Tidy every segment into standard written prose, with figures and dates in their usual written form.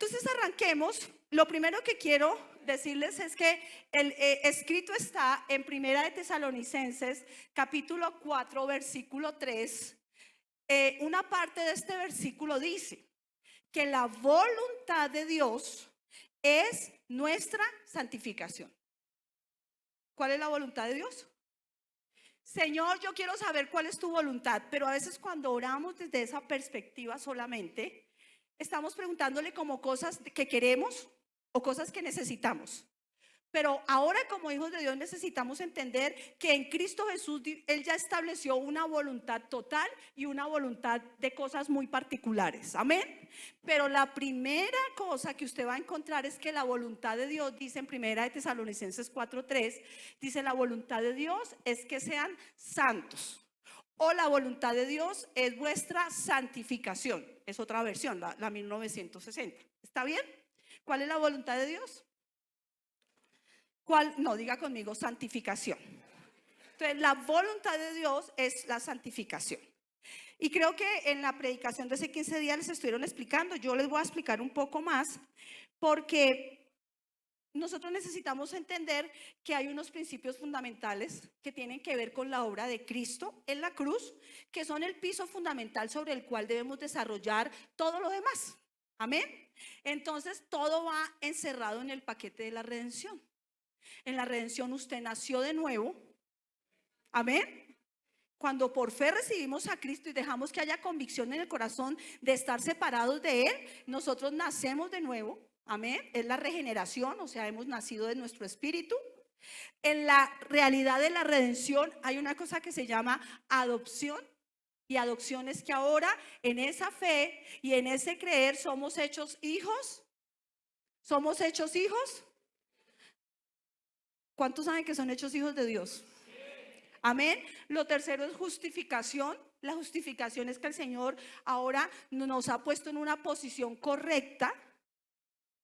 Entonces arranquemos. Lo primero que quiero decirles es que el escrito está en Primera de Tesalonicenses, capítulo 4, versículo 3. Una parte de este versículo dice que la voluntad de Dios es nuestra santificación. ¿Cuál es la voluntad de Dios? Señor, yo quiero saber cuál es tu voluntad, pero a veces cuando oramos desde esa perspectiva solamente, estamos preguntándole como cosas que queremos o cosas que necesitamos. Pero ahora como hijos de Dios necesitamos entender que en Cristo Jesús Él ya estableció una voluntad total y una voluntad de cosas muy particulares. Amén. Pero la primera cosa que usted va a encontrar es que la voluntad de Dios, dice en Primera de Tesalonicenses 4:3, dice la voluntad de Dios es que sean santos. O la voluntad de Dios es vuestra santificación. Es otra versión, la 1960. ¿Está bien? ¿Cuál es la voluntad de Dios? ¿Cuál? No, diga conmigo, santificación. Entonces, la voluntad de Dios es la santificación. Y creo que en la predicación de hace 15 días les estuvieron explicando. Yo les voy a explicar un poco más, porque nosotros necesitamos entender que hay unos principios fundamentales que tienen que ver con la obra de Cristo en la cruz, que son el piso fundamental sobre el cual debemos desarrollar todo lo demás. Amén. Entonces, todo va encerrado en el paquete de la redención. En la redención usted nació de nuevo. Amén. Cuando por fe recibimos a Cristo y dejamos que haya convicción en el corazón de estar separados de Él, nosotros nacemos de nuevo. Amén. Es la regeneración, o sea, hemos nacido de nuestro espíritu. En la realidad de la redención hay una cosa que se llama adopción. Y adopción es que ahora en esa fe y en ese creer somos hechos hijos. ¿Somos hechos hijos? ¿Cuántos saben que son hechos hijos de Dios? Amén. Lo tercero es justificación. La justificación es que el Señor ahora nos ha puesto en una posición correcta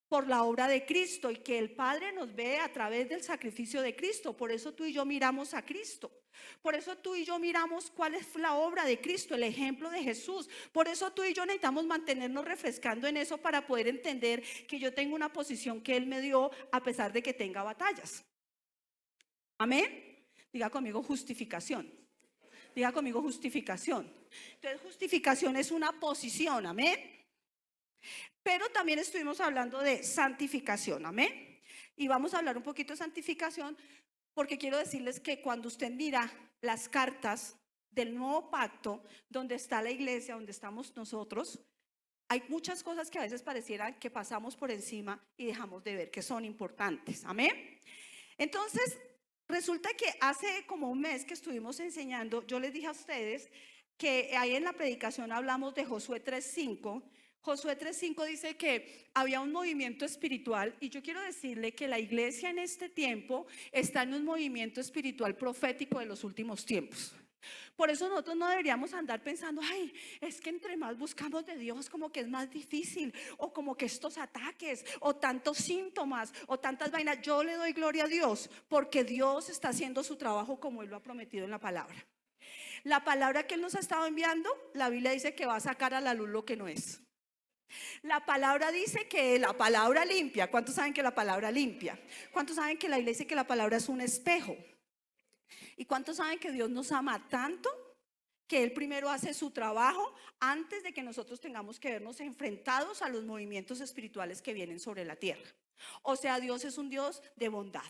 por la obra de Cristo y que el Padre nos ve a través del sacrificio de Cristo. Por eso tú y yo miramos a Cristo. Por eso tú y yo miramos cuál es la obra de Cristo, el ejemplo de Jesús. Por eso tú y yo necesitamos mantenernos refrescando en eso para poder entender que yo tengo una posición que Él me dio a pesar de que tenga batallas. Amén. Diga conmigo justificación. Diga conmigo justificación. Entonces justificación es una posición, amén. Pero también estuvimos hablando de santificación, amén. Y vamos a hablar un poquito de santificación porque quiero decirles que cuando usted mira las cartas del nuevo pacto, donde está la iglesia, donde estamos nosotros, hay muchas cosas que a veces parecieran que pasamos por encima y dejamos de ver que son importantes, amén. Entonces, resulta que hace como un mes que estuvimos enseñando, yo les dije a ustedes que ahí en la predicación hablamos de Josué 3:5. Josué 3:5 dice que había un movimiento espiritual y yo quiero decirle que la iglesia en este tiempo está en un movimiento espiritual profético de los últimos tiempos. Por eso nosotros no deberíamos andar pensando, ay, es que entre más buscamos de Dios como que es más difícil, o como que estos ataques, o tantos síntomas, o tantas vainas. Yo le doy gloria a Dios porque Dios está haciendo su trabajo como Él lo ha prometido en la palabra. La palabra que Él nos ha estado enviando, la Biblia dice que va a sacar a la luz lo que no es. La palabra dice que la palabra limpia. ¿Cuántos saben que la palabra limpia? ¿Cuántos saben que la Biblia dice que la palabra es un espejo? ¿Y cuántos saben que Dios nos ama tanto que Él primero hace su trabajo antes de que nosotros tengamos que vernos enfrentados a los movimientos espirituales que vienen sobre la tierra? O sea, Dios es un Dios de bondad.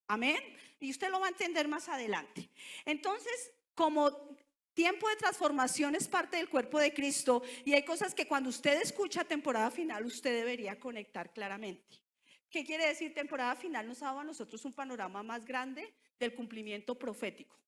Amén. Y usted lo va a entender más adelante. Entonces, como tiempo de transformación es parte del cuerpo de Cristo y hay cosas que cuando usted escucha temporada final usted debería conectar claramente. ¿Qué quiere decir? Temporada final nos ha dado a nosotros un panorama más grande del cumplimiento profético.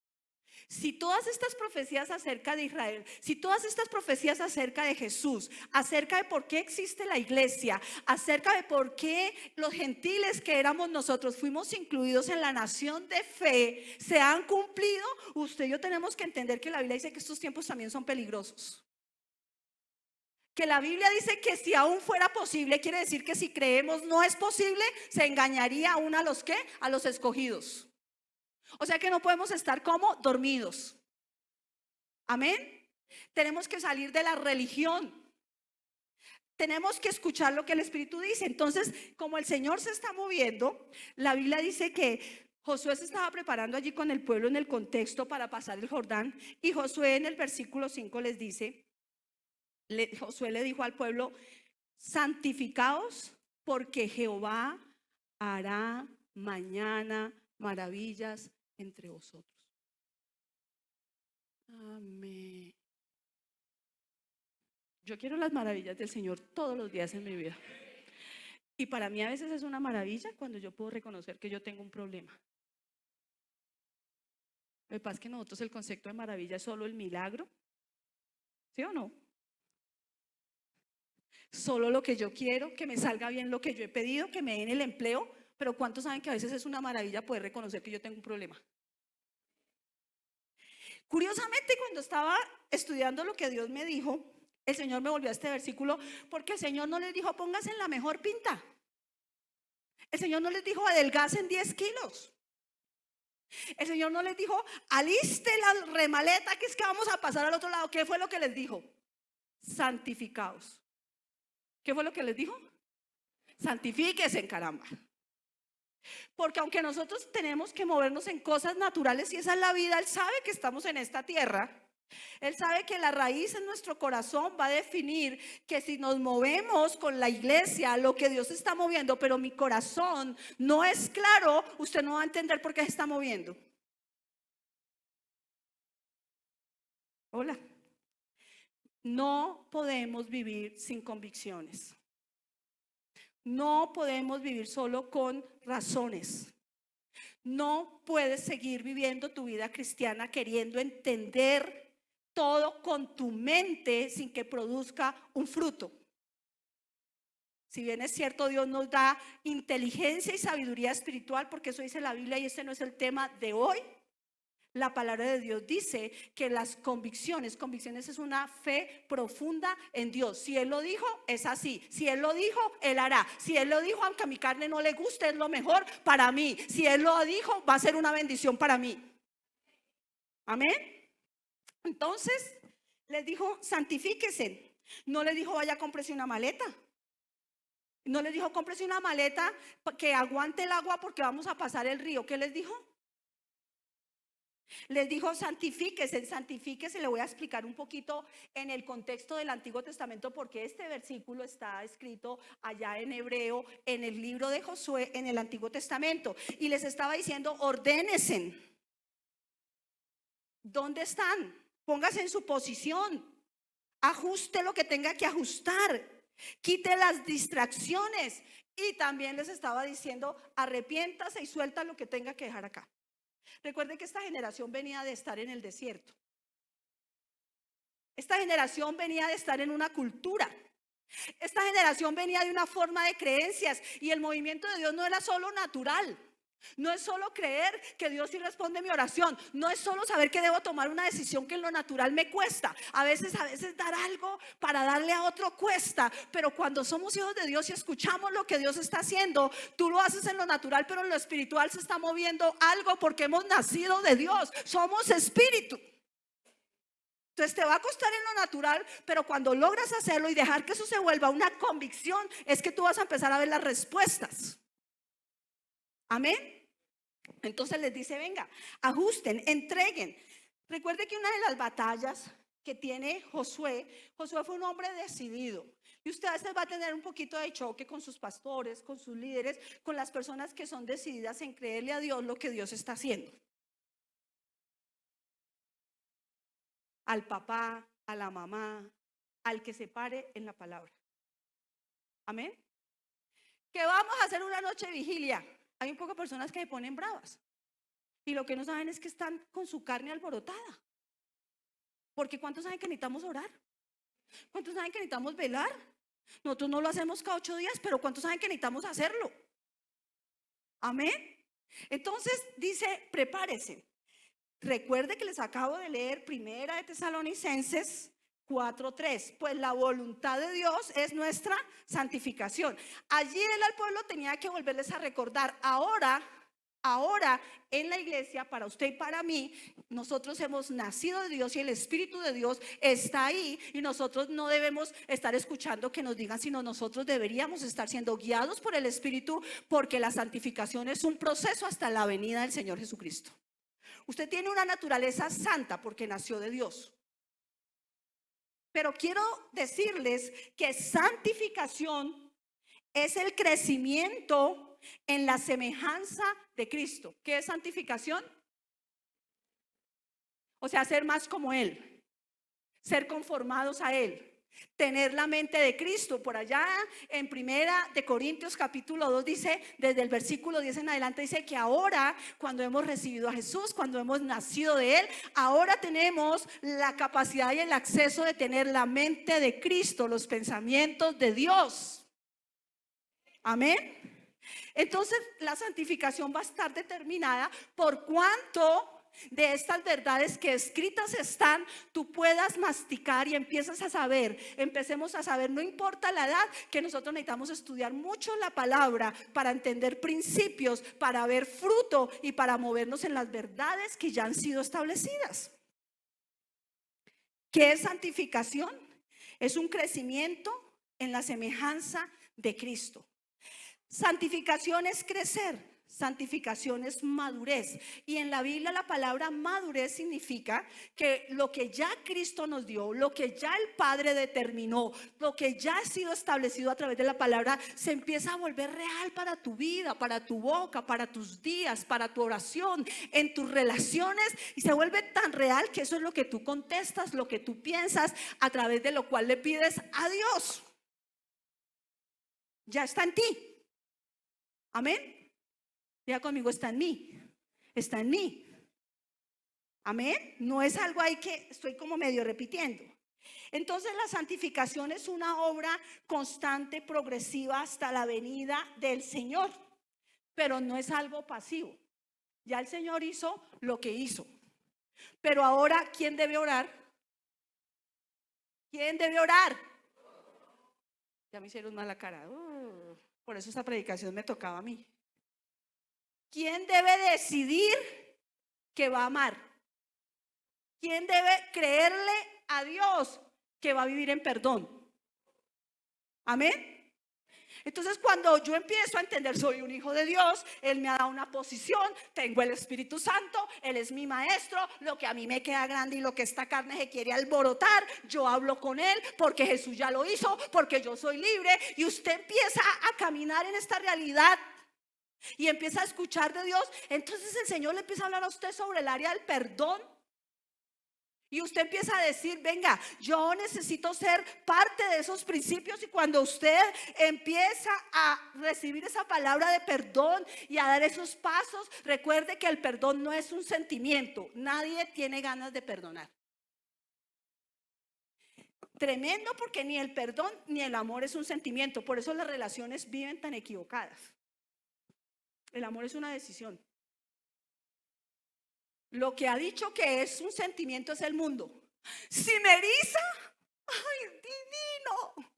Si todas estas profecías acerca de Israel, si todas estas profecías acerca de Jesús, acerca de por qué existe la iglesia, acerca de por qué los gentiles que éramos nosotros fuimos incluidos en la nación de fe, se han cumplido, usted y yo tenemos que entender que la Biblia dice que estos tiempos también son peligrosos. Que la Biblia dice que si aún fuera posible, quiere decir que si creemos no es posible, se engañaría aún a los que, a los escogidos. O sea que no podemos estar como dormidos. Amén. Tenemos que salir de la religión. tenemos que escuchar lo que el Espíritu dice. Entonces, como el Señor se está moviendo, la Biblia dice que Josué se estaba preparando allí con el pueblo en el contexto para pasar el Jordán. Y Josué en el versículo 5 les dice, Josué le dijo al pueblo: santificaos, porque Jehová hará mañana maravillas entre vosotros. Amén. Yo quiero las maravillas del Señor todos los días en mi vida. Y para mí a veces es una maravilla cuando yo puedo reconocer que yo tengo un problema. Lo que pasa es que nosotros el concepto de maravilla es solo el milagro, ¿sí o no? Solo lo que yo quiero, que me salga bien lo que yo he pedido, que me den el empleo. Pero ¿cuántos saben que a veces es una maravilla poder reconocer que yo tengo un problema? Curiosamente, cuando estaba estudiando lo que Dios me dijo, el Señor me volvió a este versículo, porque el Señor no les dijo pónganse en la mejor pinta. El Señor no les dijo adelgacen 10 kilos. El Señor no les dijo aliste la remaleta que es que vamos a pasar al otro lado. ¿Qué fue lo que les dijo? Santificaos. ¿Qué fue lo que les dijo? Santifíquense, caramba. Porque aunque nosotros tenemos que movernos en cosas naturales y esa es la vida, Él sabe que estamos en esta tierra. Él sabe que la raíz en nuestro corazón va a definir que si nos movemos con la iglesia, lo que Dios está moviendo, pero mi corazón no es claro, usted no va a entender por qué se está moviendo. Hola. No podemos vivir sin convicciones. No podemos vivir solo con razones. No puedes seguir viviendo tu vida cristiana queriendo entender todo con tu mente sin que produzca un fruto. Si bien es cierto, Dios nos da inteligencia y sabiduría espiritual, porque eso dice la Biblia y este no es el tema de hoy. La palabra de Dios dice que las convicciones es una fe profunda en Dios. Si Él lo dijo, es así. Si Él lo dijo, Él hará. Si Él lo dijo, aunque a mi carne no le guste, es lo mejor para mí. Si Él lo dijo, va a ser una bendición para mí. Amén. Entonces, les dijo, santifíquense. No les dijo, vaya, cómprese una maleta. No les dijo, cómprese una maleta que aguante el agua porque vamos a pasar el río. ¿Qué les dijo? Les dijo, santifíquese, santifíquese. Le voy a explicar un poquito en el contexto del Antiguo Testamento porque este versículo está escrito allá en hebreo, en el libro de Josué, en el Antiguo Testamento. Y les estaba diciendo, ordénense. ¿Dónde están? Póngase en su posición. Ajuste lo que tenga que ajustar. Quite las distracciones. Y también les estaba diciendo, arrepiéntase y suelta lo que tenga que dejar acá. Recuerden que esta generación venía de estar en el desierto. Esta generación venía de estar en una cultura. Esta generación venía de una forma de creencias. Y el movimiento de Dios no era solo natural. No es solo creer que Dios sí responde mi oración. No es solo saber que debo tomar una decisión que en lo natural me cuesta. A veces dar algo para darle a otro cuesta. Pero cuando somos hijos de Dios y escuchamos lo que Dios está haciendo, tú lo haces en lo natural, pero en lo espiritual se está moviendo algo porque hemos nacido de Dios. Somos espíritu. Entonces te va a costar en lo natural, pero cuando logras hacerlo y dejar que eso se vuelva una convicción, es que tú vas a empezar a ver las respuestas. Amén. Entonces les dice, venga, ajusten, entreguen. Recuerde que una de las batallas que tiene Josué fue un hombre decidido. Y usted a veces va a tener un poquito de choque con sus pastores, con sus líderes, con las personas que son decididas en creerle a Dios lo que Dios está haciendo. Al papá, a la mamá, al que se pare en la palabra. Amén. Que vamos a hacer una noche de vigilia. Hay un poco de personas que me ponen bravas. Y lo que no saben es que están con su carne alborotada. Porque ¿cuántos saben que necesitamos orar? ¿Cuántos saben que necesitamos velar? Nosotros no lo hacemos cada 8 días, pero ¿cuántos saben que necesitamos hacerlo? Amén. Entonces dice, prepárese. Recuerde que les acabo de leer Primera de Tesalonicenses 4:3. Pues la voluntad de Dios es nuestra santificación. Allí él al pueblo tenía que volverles a recordar. Ahora ahora en la iglesia, para usted y para mí, nosotros hemos nacido de Dios y el Espíritu de Dios está ahí y nosotros no debemos estar escuchando que nos digan, sino nosotros deberíamos estar siendo guiados por el Espíritu, porque la santificación es un proceso hasta la venida del Señor Jesucristo. Usted tiene una naturaleza santa porque nació de Dios. Pero quiero decirles que santificación es el crecimiento en la semejanza de Cristo. ¿Qué es santificación? O sea, ser más como Él, ser conformados a Él, tener la mente de Cristo. Por allá en Primera de Corintios capítulo 2 dice, desde el versículo 10 en adelante, dice que ahora, cuando hemos recibido a Jesús, cuando hemos nacido de Él, ahora tenemos la capacidad y el acceso de tener la mente de Cristo, los pensamientos de Dios. Amén. Entonces la santificación va a estar determinada por cuánto de estas verdades que escritas están, tú puedas masticar y empiezas a saber, empecemos a saber, no importa la edad, que nosotros necesitamos estudiar mucho la palabra para entender principios, para ver fruto y para movernos en las verdades que ya han sido establecidas. ¿Qué es santificación? Es un crecimiento en la semejanza de Cristo. Santificación es crecer. Santificación es madurez. Y en la Biblia la palabra madurez significa que lo que ya Cristo nos dio, lo que ya el Padre determinó, lo que ya ha sido establecido a través de la palabra, se empieza a volver real para tu vida, para tu boca, para tus días, para tu oración, en tus relaciones. Y se vuelve tan real que eso es lo que tú contestas, lo que tú piensas, a través de lo cual le pides a Dios. Ya está en ti. Amén. Diga conmigo, está en mí. Está en mí. Amén. No es algo ahí que estoy como medio repitiendo. Entonces la santificación es una obra constante, progresiva hasta la venida del Señor. Pero no es algo pasivo. Ya el Señor hizo lo que hizo. Pero ahora, ¿quién debe orar? ¿Quién debe orar? Ya me hicieron mala cara. Por eso esta predicación me tocaba a mí. ¿Quién debe decidir que va a amar? ¿Quién debe creerle a Dios que va a vivir en perdón? Amén. Entonces cuando yo empiezo a entender, soy un hijo de Dios, Él me ha dado una posición, tengo el Espíritu Santo, Él es mi maestro, lo que a mí me queda grande y lo que esta carne se quiere alborotar, yo hablo con Él porque Jesús ya lo hizo, porque yo soy libre. Y usted empieza a caminar en esta realidad y empieza a escuchar de Dios. Entonces el Señor le empieza a hablar a usted sobre el área del perdón. Y usted empieza a decir, venga, yo necesito ser parte de esos principios. Y cuando usted empieza a recibir esa palabra de perdón y a dar esos pasos, recuerde que el perdón no es un sentimiento. Nadie tiene ganas de perdonar. Tremendo, porque ni el perdón ni el amor es un sentimiento. Por eso las relaciones viven tan equivocadas. El amor es una decisión. Lo que ha dicho que es un sentimiento es el mundo. Si me eriza, ¡ay, divino!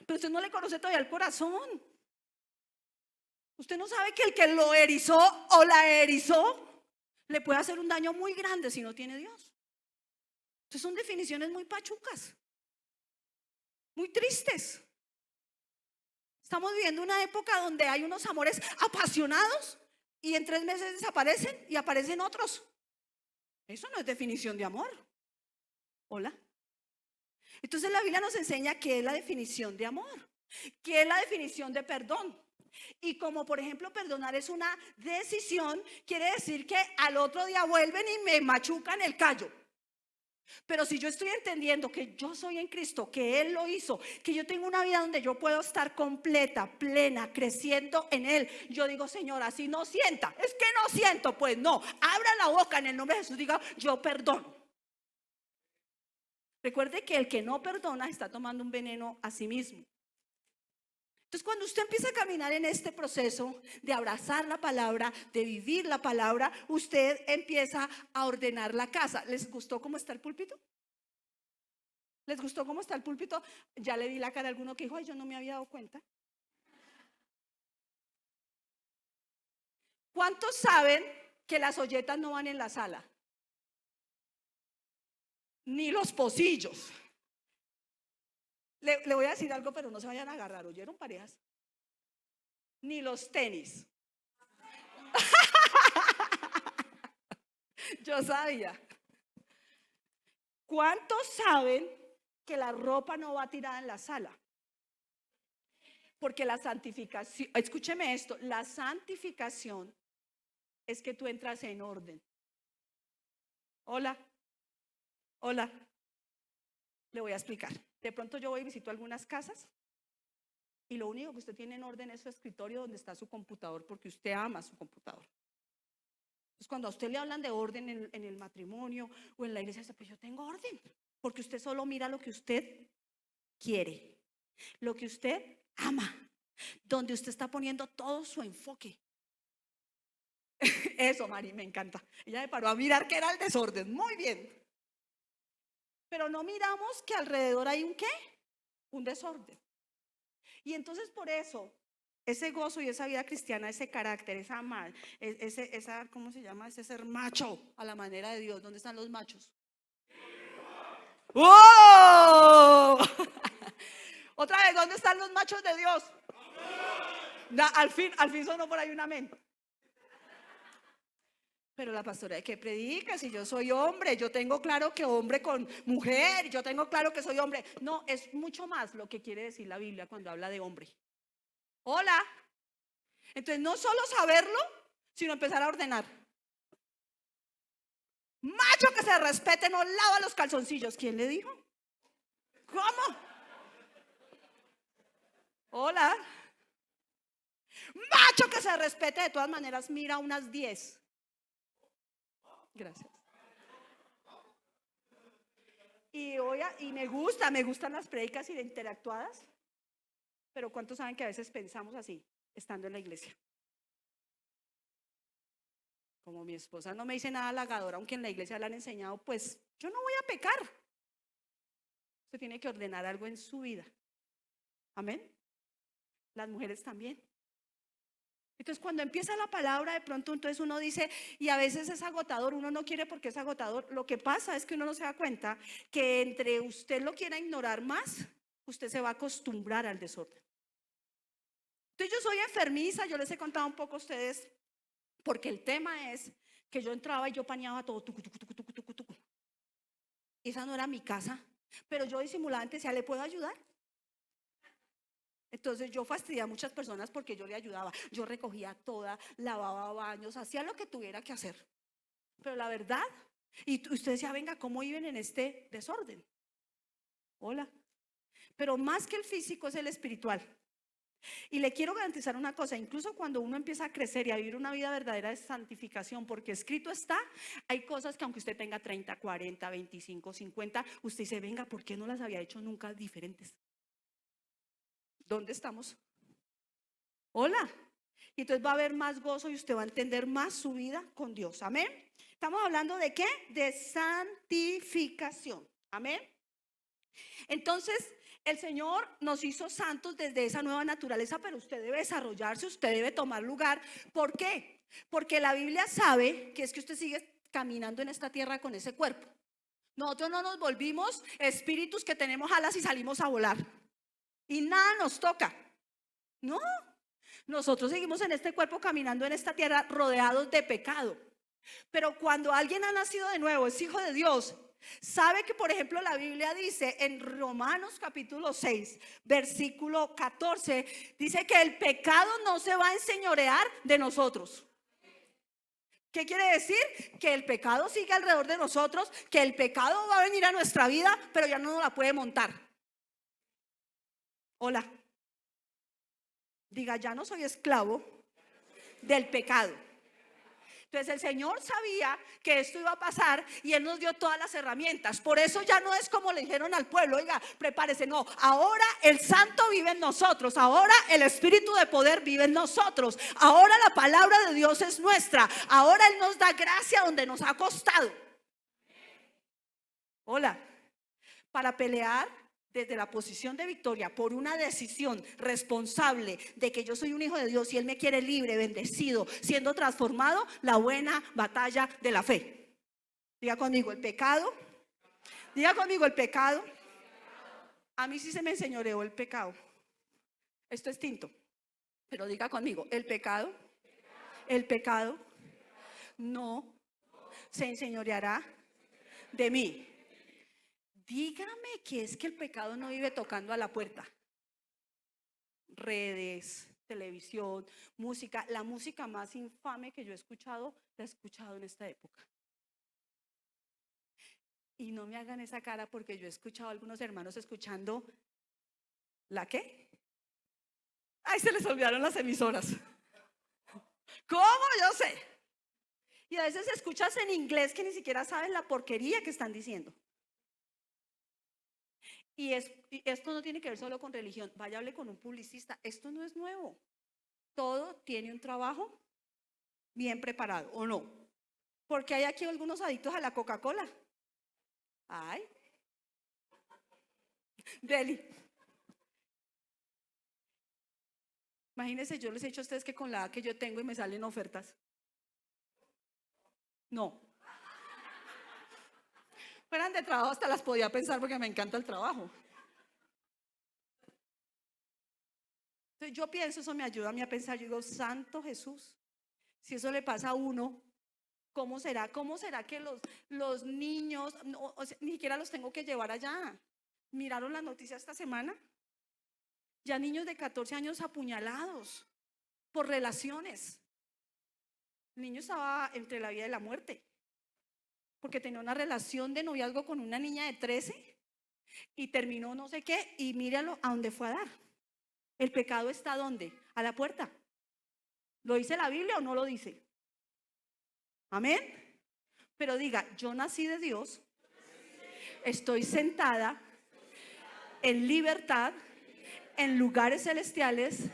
Pero usted no le conoce todavía el corazón. Usted no sabe que el que lo erizó o la erizó le puede hacer un daño muy grande si no tiene Dios. Entonces son definiciones muy pachucas, muy tristes. Estamos viviendo una época donde hay unos amores apasionados y en 3 meses desaparecen y aparecen otros. Eso no es definición de amor. Hola. Entonces la Biblia nos enseña qué es la definición de amor, qué es la definición de perdón. Y como por ejemplo perdonar es una decisión, quiere decir que al otro día vuelven y me machucan el callo. Pero si yo estoy entendiendo que yo soy en Cristo, que Él lo hizo, que yo tengo una vida donde yo puedo estar completa, plena, creciendo en Él, yo digo, Señor, así no sienta. Es que no siento, pues no. Abra la boca en el nombre de Jesús, diga, yo perdono. Recuerde que el que no perdona está tomando un veneno a sí mismo. Entonces cuando usted empieza a caminar en este proceso de abrazar la palabra, de vivir la palabra, usted empieza a ordenar la casa. ¿Les gustó cómo está el púlpito? ¿Les gustó cómo está el púlpito? Ya le vi la cara a alguno que dijo, ay, yo no me había dado cuenta. ¿Cuántos saben que las olletas no van en la sala? Ni los pocillos. Le voy a decir algo, pero no se vayan a agarrar. ¿Oyeron, parejas? Ni los tenis. Yo sabía. ¿Cuántos saben que la ropa no va tirada en la sala? Porque la santificación, escúcheme esto, la santificación es que tú entras en orden. Hola, hola, le voy a explicar. De pronto yo voy y visito algunas casas y lo único que usted tiene en orden es su escritorio donde está su computador, porque usted ama su computador. Entonces cuando a usted le hablan de orden en el matrimonio o en la iglesia, dice, pues yo tengo orden, porque usted solo mira lo que usted quiere, lo que usted ama, donde usted está poniendo todo su enfoque. Eso, Mari, me encanta. Ella me paró a mirar que era el desorden. Muy bien. Pero no miramos que alrededor hay un ¿qué? Un desorden. Y entonces por eso, ese gozo y esa vida cristiana, ese carácter, esa ¿cómo se llama? Ese ser macho a la manera de Dios. ¿Dónde están los machos? ¡Oh! Otra vez, ¿dónde están los machos de Dios? Al fin sonó por ahí un amén. Pero la pastora, ¿de qué predica? Si yo soy hombre, yo tengo claro que hombre con mujer, yo tengo claro que soy hombre. No, es mucho más lo que quiere decir la Biblia cuando habla de hombre. Hola. Entonces, no solo saberlo, sino empezar a ordenar. Macho que se respete, no lava los calzoncillos. ¿Quién le dijo? ¿Cómo? Hola. Macho que se respete, de todas maneras, mira unas 10. Gracias. Y me gustan las prédicas interactuadas, pero ¿cuántos saben que a veces pensamos así, estando en la iglesia? Como mi esposa no me dice nada halagador, aunque en la iglesia le han enseñado, pues yo no voy a pecar. Usted tiene que ordenar algo en su vida. Amén. Las mujeres también. Entonces cuando empieza la palabra, de pronto entonces uno dice, y a veces es agotador, uno no quiere porque es agotador. Lo que pasa es que uno no se da cuenta que entre usted lo quiera ignorar más, usted se va a acostumbrar al desorden. Entonces yo soy enfermiza, yo les he contado un poco a ustedes, porque el tema es que yo entraba y yo pañaba todo, tucu, tucu, tucu, tucu, tucu, tucu. Esa no era mi casa, pero yo disimuladamente decía, ¿le puedo ayudar? Entonces yo fastidiaba a muchas personas porque yo le ayudaba. Yo recogía toda, lavaba baños, hacía lo que tuviera que hacer. Pero la verdad, y usted decía, venga, ¿cómo viven en este desorden? Hola. Pero más que el físico es el espiritual. Y le quiero garantizar una cosa, incluso cuando uno empieza a crecer y a vivir una vida verdadera de santificación, porque escrito está, hay cosas que aunque usted tenga 30, 40, 25, 50, usted dice, venga, ¿por qué no las había hecho nunca diferentes? ¿Dónde estamos? Hola. Y entonces va a haber más gozo y usted va a entender más su vida con Dios. Amén. Estamos hablando de ¿qué? De santificación. Amén. Entonces, el Señor nos hizo santos desde esa nueva naturaleza, pero usted debe desarrollarse, usted debe tomar lugar. ¿Por qué? Porque la Biblia sabe que es que usted sigue caminando en esta tierra con ese cuerpo. Nosotros no nos volvimos espíritus que tenemos alas y salimos a volar. Y nada nos toca. No. Nosotros seguimos en este cuerpo caminando en esta tierra rodeados de pecado. Pero cuando alguien ha nacido de nuevo, es hijo de Dios, sabe que, por ejemplo, la Biblia dice en Romanos capítulo 6, versículo 14, dice que el pecado no se va a enseñorear de nosotros. ¿Qué quiere decir? Que el pecado sigue alrededor de nosotros, que el pecado va a venir a nuestra vida, pero ya no nos la puede montar. Hola. Diga, ya no soy esclavo del pecado. Entonces el Señor sabía que esto iba a pasar y Él nos dio todas las herramientas. Por eso ya no es como le dijeron al pueblo, oiga, prepárese. No, ahora el Santo vive en nosotros. Ahora el Espíritu de poder vive en nosotros. Ahora la palabra de Dios es nuestra. Ahora Él nos da gracia donde nos ha costado. Hola. Para pelear desde la posición de victoria, por una decisión responsable de que yo soy un hijo de Dios y Él me quiere libre, bendecido, siendo transformado, la buena batalla de la fe. Diga conmigo, el pecado. Diga conmigo, el pecado. A mí sí se me enseñoreó el pecado. Esto es tinto. Pero diga conmigo, el pecado no se enseñoreará de mí. Dígame que es que el pecado no vive tocando a la puerta. Redes, televisión, música. La música más infame que yo he escuchado, la he escuchado en esta época. Y no me hagan esa cara porque yo he escuchado a algunos hermanos escuchando, ¿la qué? Ay, se les olvidaron las emisoras. ¿Cómo? Yo sé. Y a veces escuchas en inglés que ni siquiera sabes la porquería que están diciendo. Y esto no tiene que ver solo con religión. Vaya, hable con un publicista. Esto no es nuevo. Todo tiene un trabajo bien preparado, ¿o no? Porque hay aquí algunos adictos a la Coca-Cola. Ay, Deli. Imagínense, yo les he dicho a ustedes que con la edad que yo tengo y me salen ofertas. No. Fueran de trabajo hasta las podía pensar porque me encanta el trabajo. Entonces yo pienso, eso me ayuda a mí a pensar. Yo digo, Santo Jesús, si eso le pasa a uno, ¿cómo será? ¿Cómo será que los niños, no, o sea, ni siquiera los tengo que llevar allá? ¿Miraron la noticia esta semana? Ya niños de 14 años apuñalados por relaciones. El niño estaba entre la vida y la muerte porque tenía una relación de noviazgo con una niña de 13 y terminó no sé qué, y míralo a dónde fue a dar. El pecado está ¿dónde? A la puerta. ¿Lo dice la Biblia o no lo dice? Amén. Pero diga, yo nací de Dios, estoy sentada en libertad, en lugares celestiales,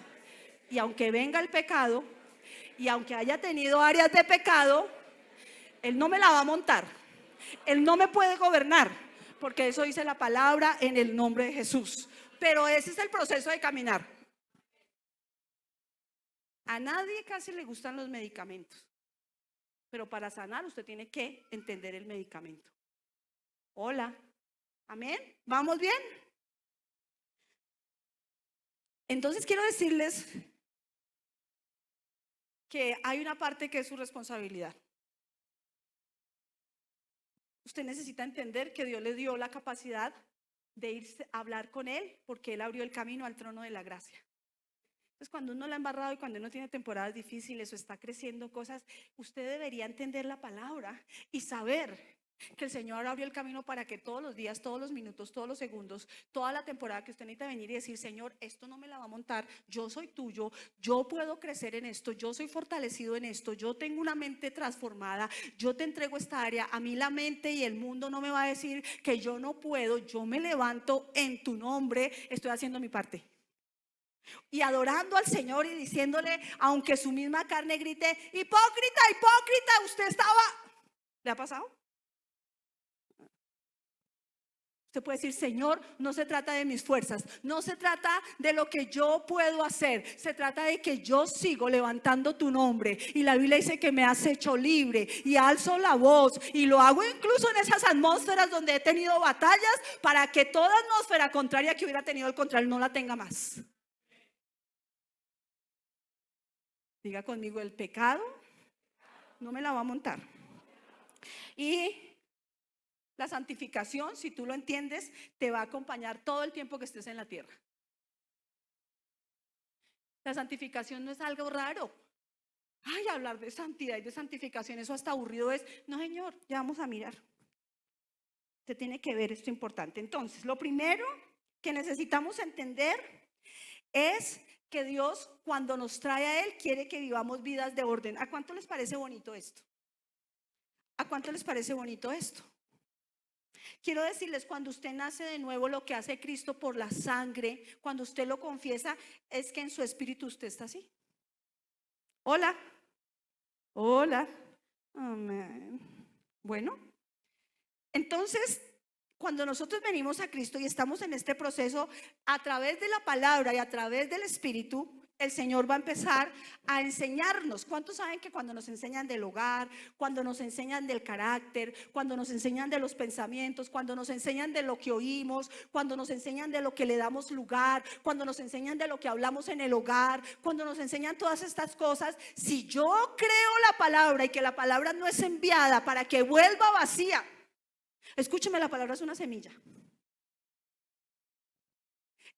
y aunque venga el pecado, y aunque haya tenido áreas de pecado, Él no me la va a montar. Él no me puede gobernar, porque eso dice la palabra en el nombre de Jesús. Pero ese es el proceso de caminar. A nadie casi le gustan los medicamentos, pero para sanar usted tiene que entender el medicamento. Hola, amén, ¿vamos bien? Entonces quiero decirles que hay una parte que es su responsabilidad. Usted necesita entender que Dios le dio la capacidad de irse a hablar con Él porque Él abrió el camino al trono de la gracia. Entonces, cuando uno la ha embarrado y cuando uno tiene temporadas difíciles o está creciendo cosas, usted debería entender la palabra y saber que el Señor abrió el camino para que todos los días, todos los minutos, todos los segundos, toda la temporada que usted necesita venir y decir, Señor, esto no me la va a montar, yo soy tuyo, yo puedo crecer en esto, yo soy fortalecido en esto, yo tengo una mente transformada, yo te entrego esta área, a mí la mente y el mundo no me va a decir que yo no puedo, yo me levanto en tu nombre, estoy haciendo mi parte. Y adorando al Señor y diciéndole, aunque su misma carne grite, hipócrita, hipócrita, usted estaba. ¿Le ha pasado? Usted puede decir, Señor, no se trata de mis fuerzas, no se trata de lo que yo puedo hacer, se trata de que yo sigo levantando tu nombre. Y la Biblia dice que me has hecho libre y alzo la voz y lo hago incluso en esas atmósferas donde he tenido batallas para que toda atmósfera contraria que hubiera tenido el contrario no la tenga más. Diga conmigo, el pecado no me la va a montar. Y la santificación, si tú lo entiendes, te va a acompañar todo el tiempo que estés en la tierra. La santificación no es algo raro. Ay, hablar de santidad y de santificación, eso hasta aburrido es. No, Señor, ya vamos a mirar. Usted tiene que ver esto importante. Entonces, lo primero que necesitamos entender es que Dios, cuando nos trae a Él, quiere que vivamos vidas de orden. ¿A cuánto les parece bonito esto? ¿A cuánto les parece bonito esto? Quiero decirles, cuando usted nace de nuevo, lo que hace Cristo por la sangre, cuando usted lo confiesa, es que en su espíritu usted está así. Hola, hola, amén. Bueno, entonces cuando nosotros venimos a Cristo y estamos en este proceso, a través de la palabra y a través del Espíritu, el Señor va a empezar a enseñarnos. ¿Cuántos saben que cuando nos enseñan del hogar, cuando nos enseñan del carácter, cuando nos enseñan de los pensamientos, cuando nos enseñan de lo que oímos, cuando nos enseñan de lo que le damos lugar, cuando nos enseñan de lo que hablamos en el hogar, cuando nos enseñan todas estas cosas, si yo creo la palabra y que la palabra no es enviada para que vuelva vacía, escúcheme, la palabra es una semilla.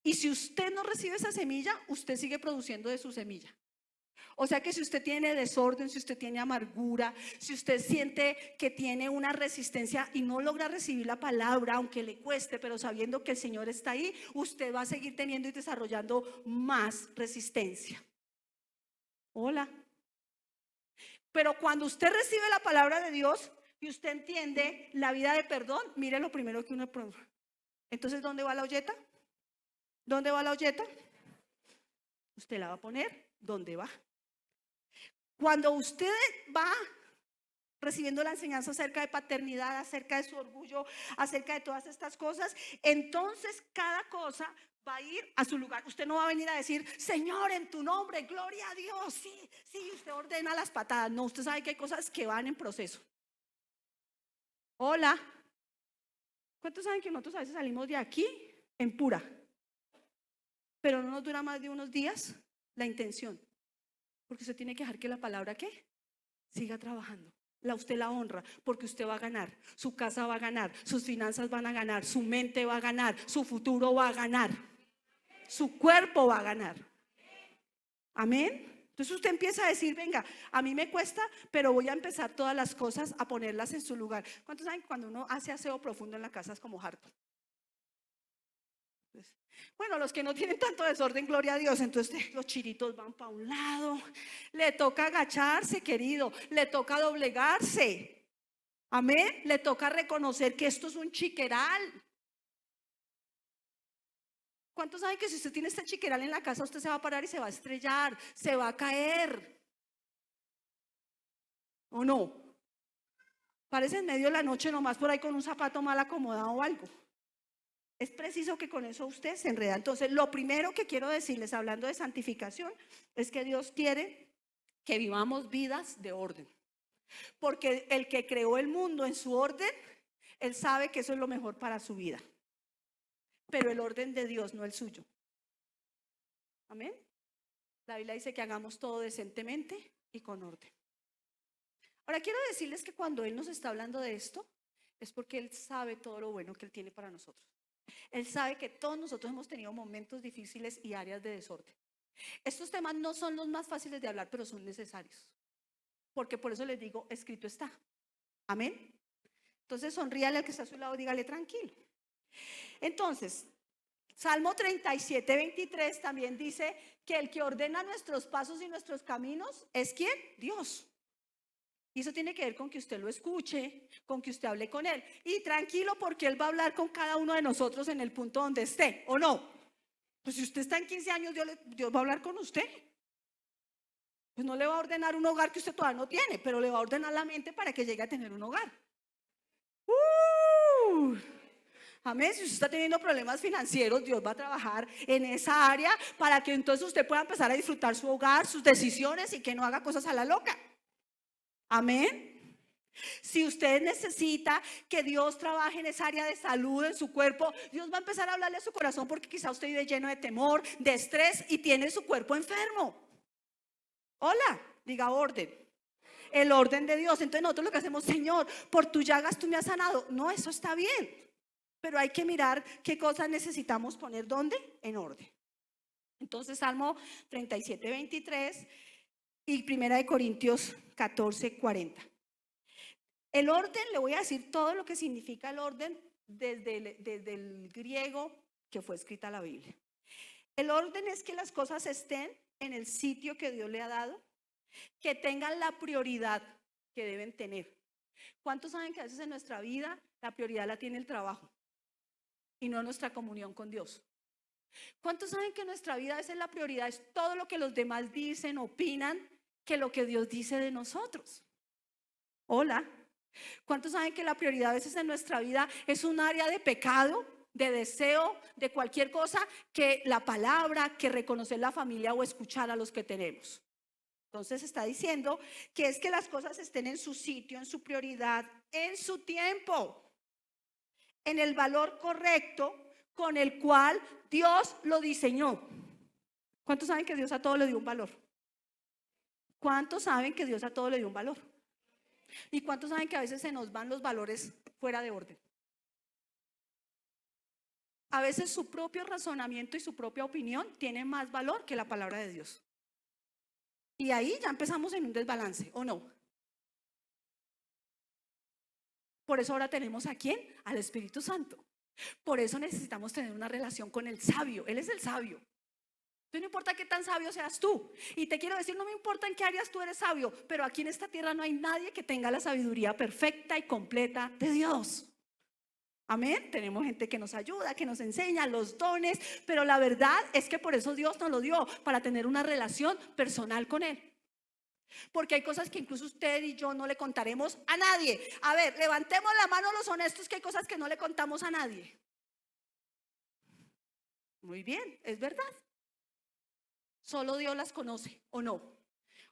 Y si usted no recibe esa semilla, usted sigue produciendo de su semilla. O sea que si usted tiene desorden, si usted tiene amargura, si usted siente que tiene una resistencia y no logra recibir la palabra, aunque le cueste, pero sabiendo que el Señor está ahí, usted va a seguir teniendo y desarrollando más resistencia. Hola. Pero cuando usted recibe la palabra de Dios y usted entiende la vida de perdón, mire lo primero que uno produce. Entonces, ¿dónde va la olleta? ¿Dónde va la olleta? Usted la va a poner donde va. Cuando usted va recibiendo la enseñanza acerca de paternidad, acerca de su orgullo, acerca de todas estas cosas, entonces cada cosa va a ir a su lugar. Usted no va a venir a decir, Señor, en tu nombre, gloria a Dios. Sí, sí, usted ordena las patadas. No, usted sabe que hay cosas que van en proceso. Hola. ¿Cuántos saben que nosotros a veces salimos de aquí en pura? Pero no nos dura más de unos días la intención, porque usted tiene que dejar que la palabra ¿qué? Siga trabajando. Usted la honra porque usted va a ganar, su casa va a ganar, sus finanzas van a ganar, su mente va a ganar, su futuro va a ganar, su cuerpo va a ganar. Amén. Entonces usted empieza a decir, venga, a mí me cuesta, pero voy a empezar todas las cosas a ponerlas en su lugar. ¿Cuántos saben que cuando uno hace aseo profundo en la casa es como harto? Bueno, los que no tienen tanto desorden, gloria a Dios, entonces los chiritos van para un lado, le toca agacharse, querido, le toca doblegarse, amén, le toca reconocer que esto es un chiqueral. ¿Cuántos saben que si usted tiene este chiqueral en la casa, usted se va a parar y se va a estrellar, se va a caer? ¿O no? Parece en medio de la noche nomás por ahí con un zapato mal acomodado o algo. Es preciso que con eso usted se enreda. Entonces, lo primero que quiero decirles, hablando de santificación, es que Dios quiere que vivamos vidas de orden. Porque el que creó el mundo en su orden, Él sabe que eso es lo mejor para su vida. Pero el orden de Dios, no el suyo. Amén. La Biblia dice que hagamos todo decentemente y con orden. Ahora quiero decirles que cuando Él nos está hablando de esto, es porque Él sabe todo lo bueno que Él tiene para nosotros. Él sabe que todos nosotros hemos tenido momentos difíciles y áreas de desorden. Estos temas no son los más fáciles de hablar, pero son necesarios. Porque por eso les digo, escrito está. Amén. Entonces sonríale al que está a su lado, dígale tranquilo. Entonces, Salmo 37, 23 también dice que el que ordena nuestros pasos y nuestros caminos es ¿quién? Dios. Y eso tiene que ver con que usted lo escuche, con que usted hable con Él. Y tranquilo porque Él va a hablar con cada uno de nosotros en el punto donde esté, ¿o no? Pues si usted está en 15 años, Dios va a hablar con usted. Pues no le va a ordenar un hogar que usted todavía no tiene, pero le va a ordenar la mente para que llegue a tener un hogar. Amén. Si usted está teniendo problemas financieros, Dios va a trabajar en esa área para que entonces usted pueda empezar a disfrutar su hogar, sus decisiones y que no haga cosas a la loca. Amén. Si usted necesita que Dios trabaje en esa área de salud en su cuerpo, Dios va a empezar a hablarle a su corazón porque quizá usted vive lleno de temor, de estrés y tiene su cuerpo enfermo. Hola, diga orden. El orden de Dios. Entonces nosotros lo que hacemos, Señor, por tus llagas tú me has sanado. No, eso está bien, pero hay que mirar qué cosas necesitamos poner ¿dónde? En orden. Entonces Salmo 37, 23 y Primera de Corintios 14, 40. El orden, le voy a decir todo lo que significa el orden desde el griego que fue escrita la Biblia. El orden es que las cosas estén en el sitio que Dios le ha dado, que tengan la prioridad que deben tener. ¿Cuántos saben que a veces en nuestra vida la prioridad la tiene el trabajo y no nuestra comunión con Dios? ¿Cuántos saben que en nuestra vida a veces la prioridad es todo lo que los demás dicen, opinan, que lo que Dios dice de nosotros? Hola. ¿Cuántos saben que la prioridad a veces en nuestra vida es un área de pecado, de deseo, de cualquier cosa, que la palabra, que reconocer la familia o escuchar a los que tenemos? Entonces está diciendo que es que las cosas estén en su sitio, en su prioridad, en su tiempo, en el valor correcto con el cual Dios lo diseñó. ¿Cuántos saben que Dios a todo le dio un valor? ¿Cuántos saben que Dios a todo le dio un valor? ¿Y cuántos saben que a veces se nos van los valores fuera de orden? A veces su propio razonamiento y su propia opinión tiene más valor que la palabra de Dios. Y ahí ya empezamos en un desbalance, ¿o no? Por eso ahora tenemos ¿a quién? Al Espíritu Santo. Por eso necesitamos tener una relación con el sabio. Él es el sabio. Entonces no importa qué tan sabio seas tú. Y te quiero decir, no me importa en qué áreas tú eres sabio, pero aquí en esta tierra no hay nadie que tenga la sabiduría perfecta y completa de Dios. Amén. Tenemos gente que nos ayuda, que nos enseña los dones, pero la verdad es que por eso Dios nos lo dio, para tener una relación personal con Él. Porque hay cosas que incluso usted y yo no le contaremos a nadie. A ver, levantemos la mano los honestos, que hay cosas que no le contamos a nadie. Muy bien, es verdad. Solo Dios las conoce, ¿o no?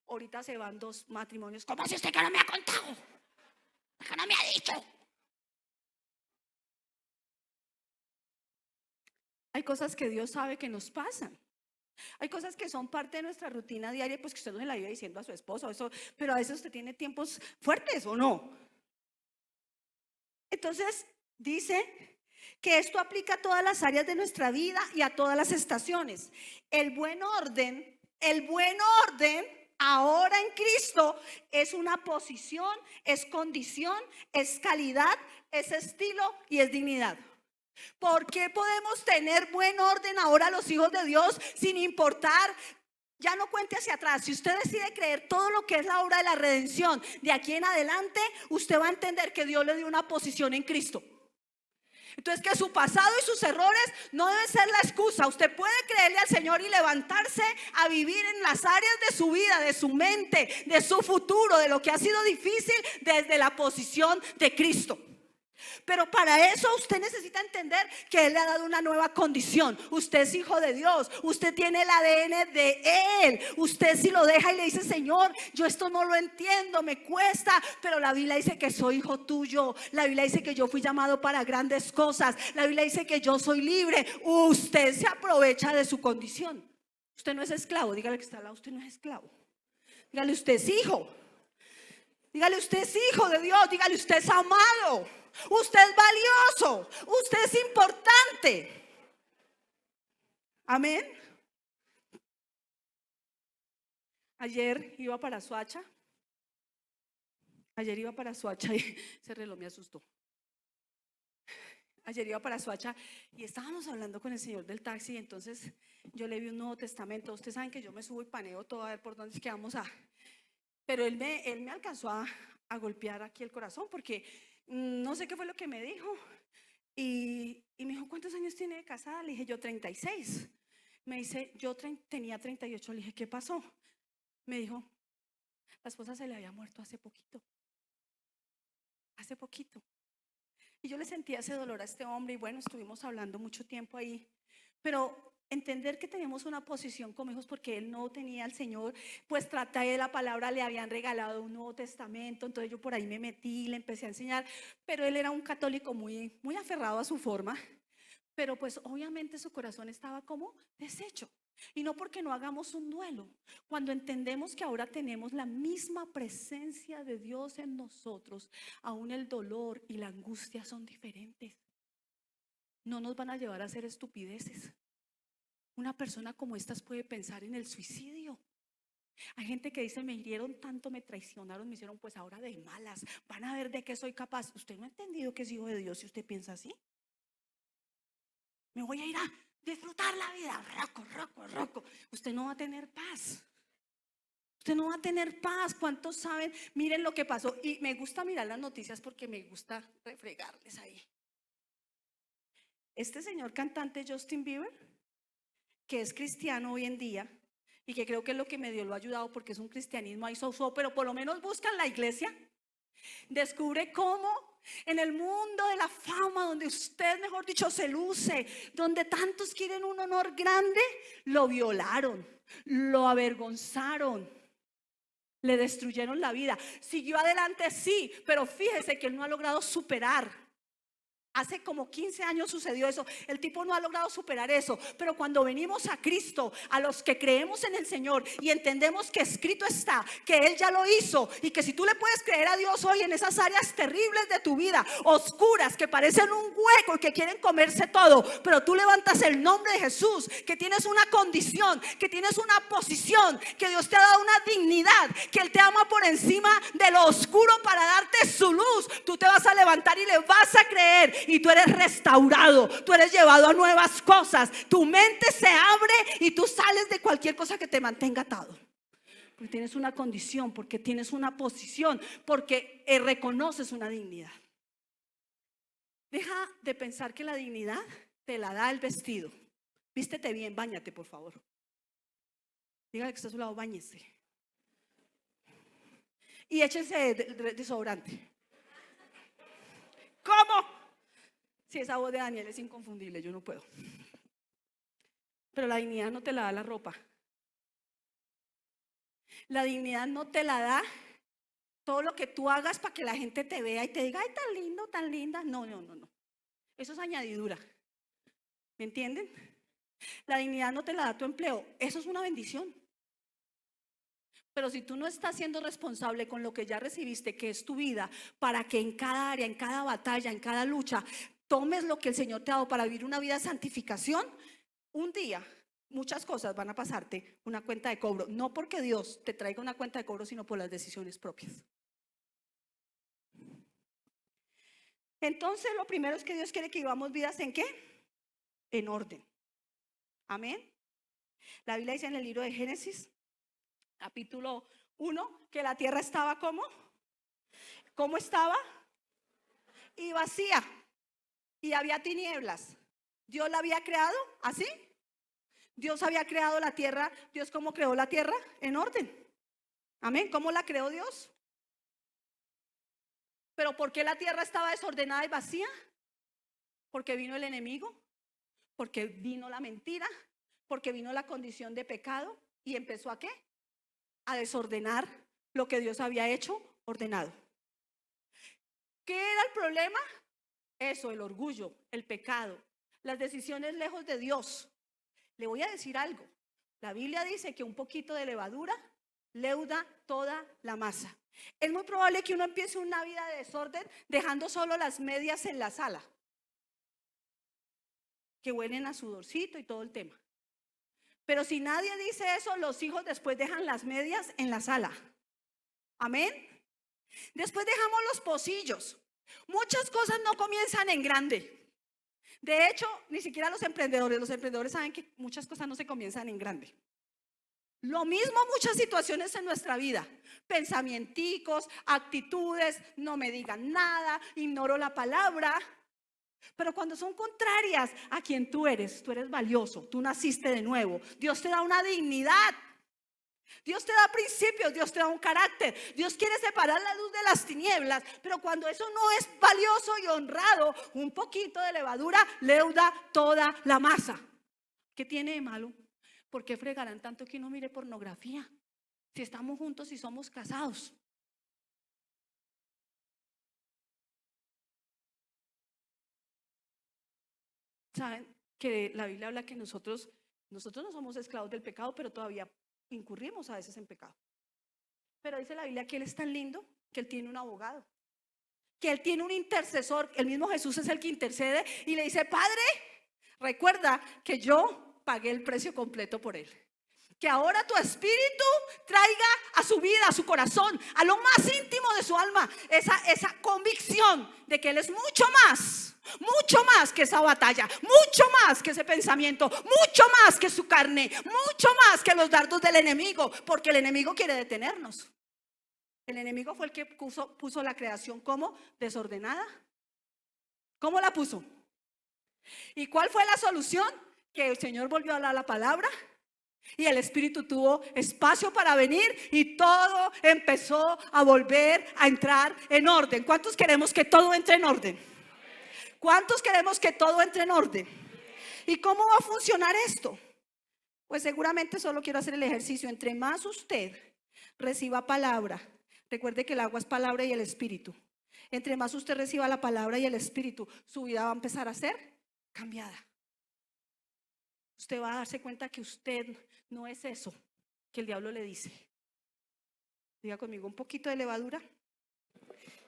Ahorita se van dos matrimonios. ¿Cómo si usted que no me ha contado? ¿Que no me ha dicho? Hay cosas que Dios sabe que nos pasan. Hay cosas que son parte de nuestra rutina diaria, pues que usted no se la iba diciendo a su esposo, eso, pero a veces usted tiene tiempos fuertes, ¿o no? Entonces, dice que esto aplica a todas las áreas de nuestra vida y a todas las estaciones. El buen orden ahora en Cristo es una posición, es condición, es calidad, es estilo y es dignidad. ¿Por qué podemos tener buen orden ahora los hijos de Dios sin importar? Ya no cuente hacia atrás. Si usted decide creer todo lo que es la obra de la redención, de aquí en adelante, usted va a entender que Dios le dio una posición en Cristo. Entonces, que su pasado y sus errores no deben ser la excusa. Usted puede creerle al Señor y levantarse a vivir en las áreas de su vida, de su mente, de su futuro, de lo que ha sido difícil, desde la posición de Cristo. Pero para eso usted necesita entender que Él le ha dado una nueva condición. Usted es hijo de Dios, usted tiene el ADN de Él. Usted si lo deja y le dice: Señor, yo esto no lo entiendo, me cuesta, pero la Biblia dice que soy hijo tuyo. La Biblia dice que yo fui llamado para grandes cosas. La Biblia dice que yo soy libre. Usted se aprovecha de su condición. Usted no es esclavo. Dígale que está al lado: usted no es esclavo. Dígale: usted es hijo. Dígale: usted es hijo de Dios. Dígale: usted es amado. Usted es valioso. Usted es importante. Amén. Ayer iba para Soacha. Ayer iba para Soacha y ese reloj me asustó. Ayer iba para Soacha y estábamos hablando con el señor del taxi. Y entonces yo le vi un Nuevo Testamento. Ustedes saben que yo me subo y paneo todo a ver por dónde es que vamos a. Pero él me alcanzó a golpear aquí el corazón, porque no sé qué fue lo que me dijo. Y me dijo: ¿cuántos años tiene de casada? Le dije: yo 36. Me dice: yo tenía 38. Le dije: ¿qué pasó? Me dijo: la esposa se le había muerto hace poquito. Hace poquito. Y yo le sentía ese dolor a este hombre. Y bueno, estuvimos hablando mucho tiempo ahí. Pero entender que tenemos una posición como hijos, porque él no tenía al Señor, pues traté de la palabra, le habían regalado un Nuevo Testamento. Entonces yo por ahí me metí, le empecé a enseñar. Pero él era un católico muy, muy aferrado a su forma. Pero pues obviamente su corazón estaba como deshecho. Y no porque no hagamos un duelo. Cuando entendemos que ahora tenemos la misma presencia de Dios en nosotros, aún el dolor y la angustia son diferentes. No nos van a llevar a hacer estupideces. Una persona como estas puede pensar en el suicidio. Hay gente que dice: me hirieron tanto, me traicionaron, me hicieron, pues ahora de malas, van a ver de qué soy capaz. Usted no ha entendido que es hijo de Dios si usted piensa así. Me voy a ir a disfrutar la vida, roco. Usted no va a tener paz. Usted no va a tener paz. ¿Cuántos saben? Miren lo que pasó. Y me gusta mirar las noticias porque me gusta refregarles ahí. Este señor cantante Justin Bieber, que es cristiano hoy en día, y que creo que es lo que medio lo ha ayudado, porque es un cristianismo ahí so, pero por lo menos buscan la iglesia. Descubre cómo en el mundo de la fama, donde usted, mejor dicho, se luce, donde tantos quieren un honor grande, lo violaron, lo avergonzaron, le destruyeron la vida. Siguió adelante, sí, pero fíjese que él no ha logrado superar. Hace como 15 años sucedió eso. El tipo no ha logrado superar eso. Pero cuando venimos a Cristo, a los que creemos en el Señor y entendemos que escrito está, que Él ya lo hizo, y que si tú le puedes creer a Dios hoy en esas áreas terribles de tu vida, oscuras, que parecen un hueco y que quieren comerse todo, pero tú levantas el nombre de Jesús, que tienes una condición, que tienes una posición, que Dios te ha dado una dignidad, que Él te ama por encima de lo oscuro para darte su luz. Tú te vas a levantar y le vas a creer, y tú eres restaurado, tú eres llevado a nuevas cosas, tu mente se abre y tú sales de cualquier cosa que te mantenga atado, porque tienes una condición, porque tienes una posición, porque reconoces una dignidad. Deja de pensar que la dignidad te la da el vestido. Vístete bien, báñate por favor. Dígale que está a su lado, báñese y échese desodorante. ¿Cómo? Si esa voz de Daniel es inconfundible, yo no puedo. Pero la dignidad no te la da la ropa. La dignidad no te la da todo lo que tú hagas para que la gente te vea y te diga, ay, tan lindo, tan linda. No. Eso es añadidura. ¿Me entienden? La dignidad no te la da tu empleo. Eso es una bendición. Pero si tú no estás siendo responsable con lo que ya recibiste, que es tu vida, para que en cada área, en cada batalla, en cada lucha, tomes lo que el Señor te ha dado para vivir una vida de santificación, un día muchas cosas van a pasarte una cuenta de cobro. No porque Dios te traiga una cuenta de cobro, sino por las decisiones propias. Entonces lo primero es que Dios quiere que vivamos vidas ¿en qué? En orden. Amén. La Biblia dice en el libro de Génesis, capítulo 1, que la tierra estaba ¿cómo? ¿Cómo estaba? Y vacía. Y había tinieblas. Dios la había creado así. Dios había creado la tierra. Dios, ¿cómo creó la tierra? En orden. Amén. ¿Cómo la creó Dios? Pero ¿por qué la tierra estaba desordenada y vacía? Porque vino el enemigo, porque vino la mentira, porque vino la condición de pecado y empezó ¿a qué? A desordenar lo que Dios había hecho ordenado. ¿Qué era el problema? Eso, el orgullo, el pecado, las decisiones lejos de Dios. Le voy a decir algo. La Biblia dice que un poquito de levadura leuda toda la masa. Es muy probable que uno empiece una vida de desorden dejando solo las medias en la sala, que huelen a sudorcito y todo el tema. Pero si nadie dice eso, los hijos después dejan las medias en la sala. Amén. Después dejamos los pocillos. Muchas cosas no comienzan en grande. De hecho, ni siquiera los emprendedores saben que muchas cosas no se comienzan en grande. Lo mismo muchas situaciones en nuestra vida, pensamienticos, actitudes, no me digan nada, ignoro la palabra. Pero cuando son contrarias a quien tú eres valioso, tú naciste de nuevo, Dios te da una dignidad, Dios te da principios, Dios te da un carácter, Dios quiere separar la luz de las tinieblas. Pero cuando eso no es valioso y honrado, un poquito de levadura leuda toda la masa. ¿Qué tiene de malo? ¿Por qué fregarán tanto que uno mire pornografía? Si estamos juntos y somos casados. Saben que la Biblia habla que nosotros no somos esclavos del pecado, pero todavía incurrimos a veces en pecado. Pero dice la Biblia que Él es tan lindo que Él tiene un abogado, que Él tiene un intercesor. El mismo Jesús es el que intercede y le dice: Padre, recuerda que yo pagué el precio completo por Él. Que ahora tu espíritu traiga a su vida, a su corazón, a lo más íntimo de su alma, esa convicción de que Él es mucho más que esa batalla, mucho más que ese pensamiento, mucho más que su carne, mucho más que los dardos del enemigo, porque el enemigo quiere detenernos. El enemigo fue el que puso la creación como desordenada. ¿Cómo la puso? ¿Y cuál fue la solución? Que el Señor volvió a hablar la palabra Y el Espíritu tuvo espacio para venir y todo empezó a volver a entrar en orden. ¿Cuántos queremos que todo entre en orden? ¿Cuántos queremos que todo entre en orden? ¿Y cómo va a funcionar esto? Pues seguramente solo quiero hacer el ejercicio. Entre más usted reciba palabra, recuerde que el agua es palabra y el Espíritu. Entre más usted reciba la palabra y el Espíritu, su vida va a empezar a ser cambiada. Usted va a darse cuenta que usted no es eso que el diablo le dice. Diga conmigo, un poquito de levadura,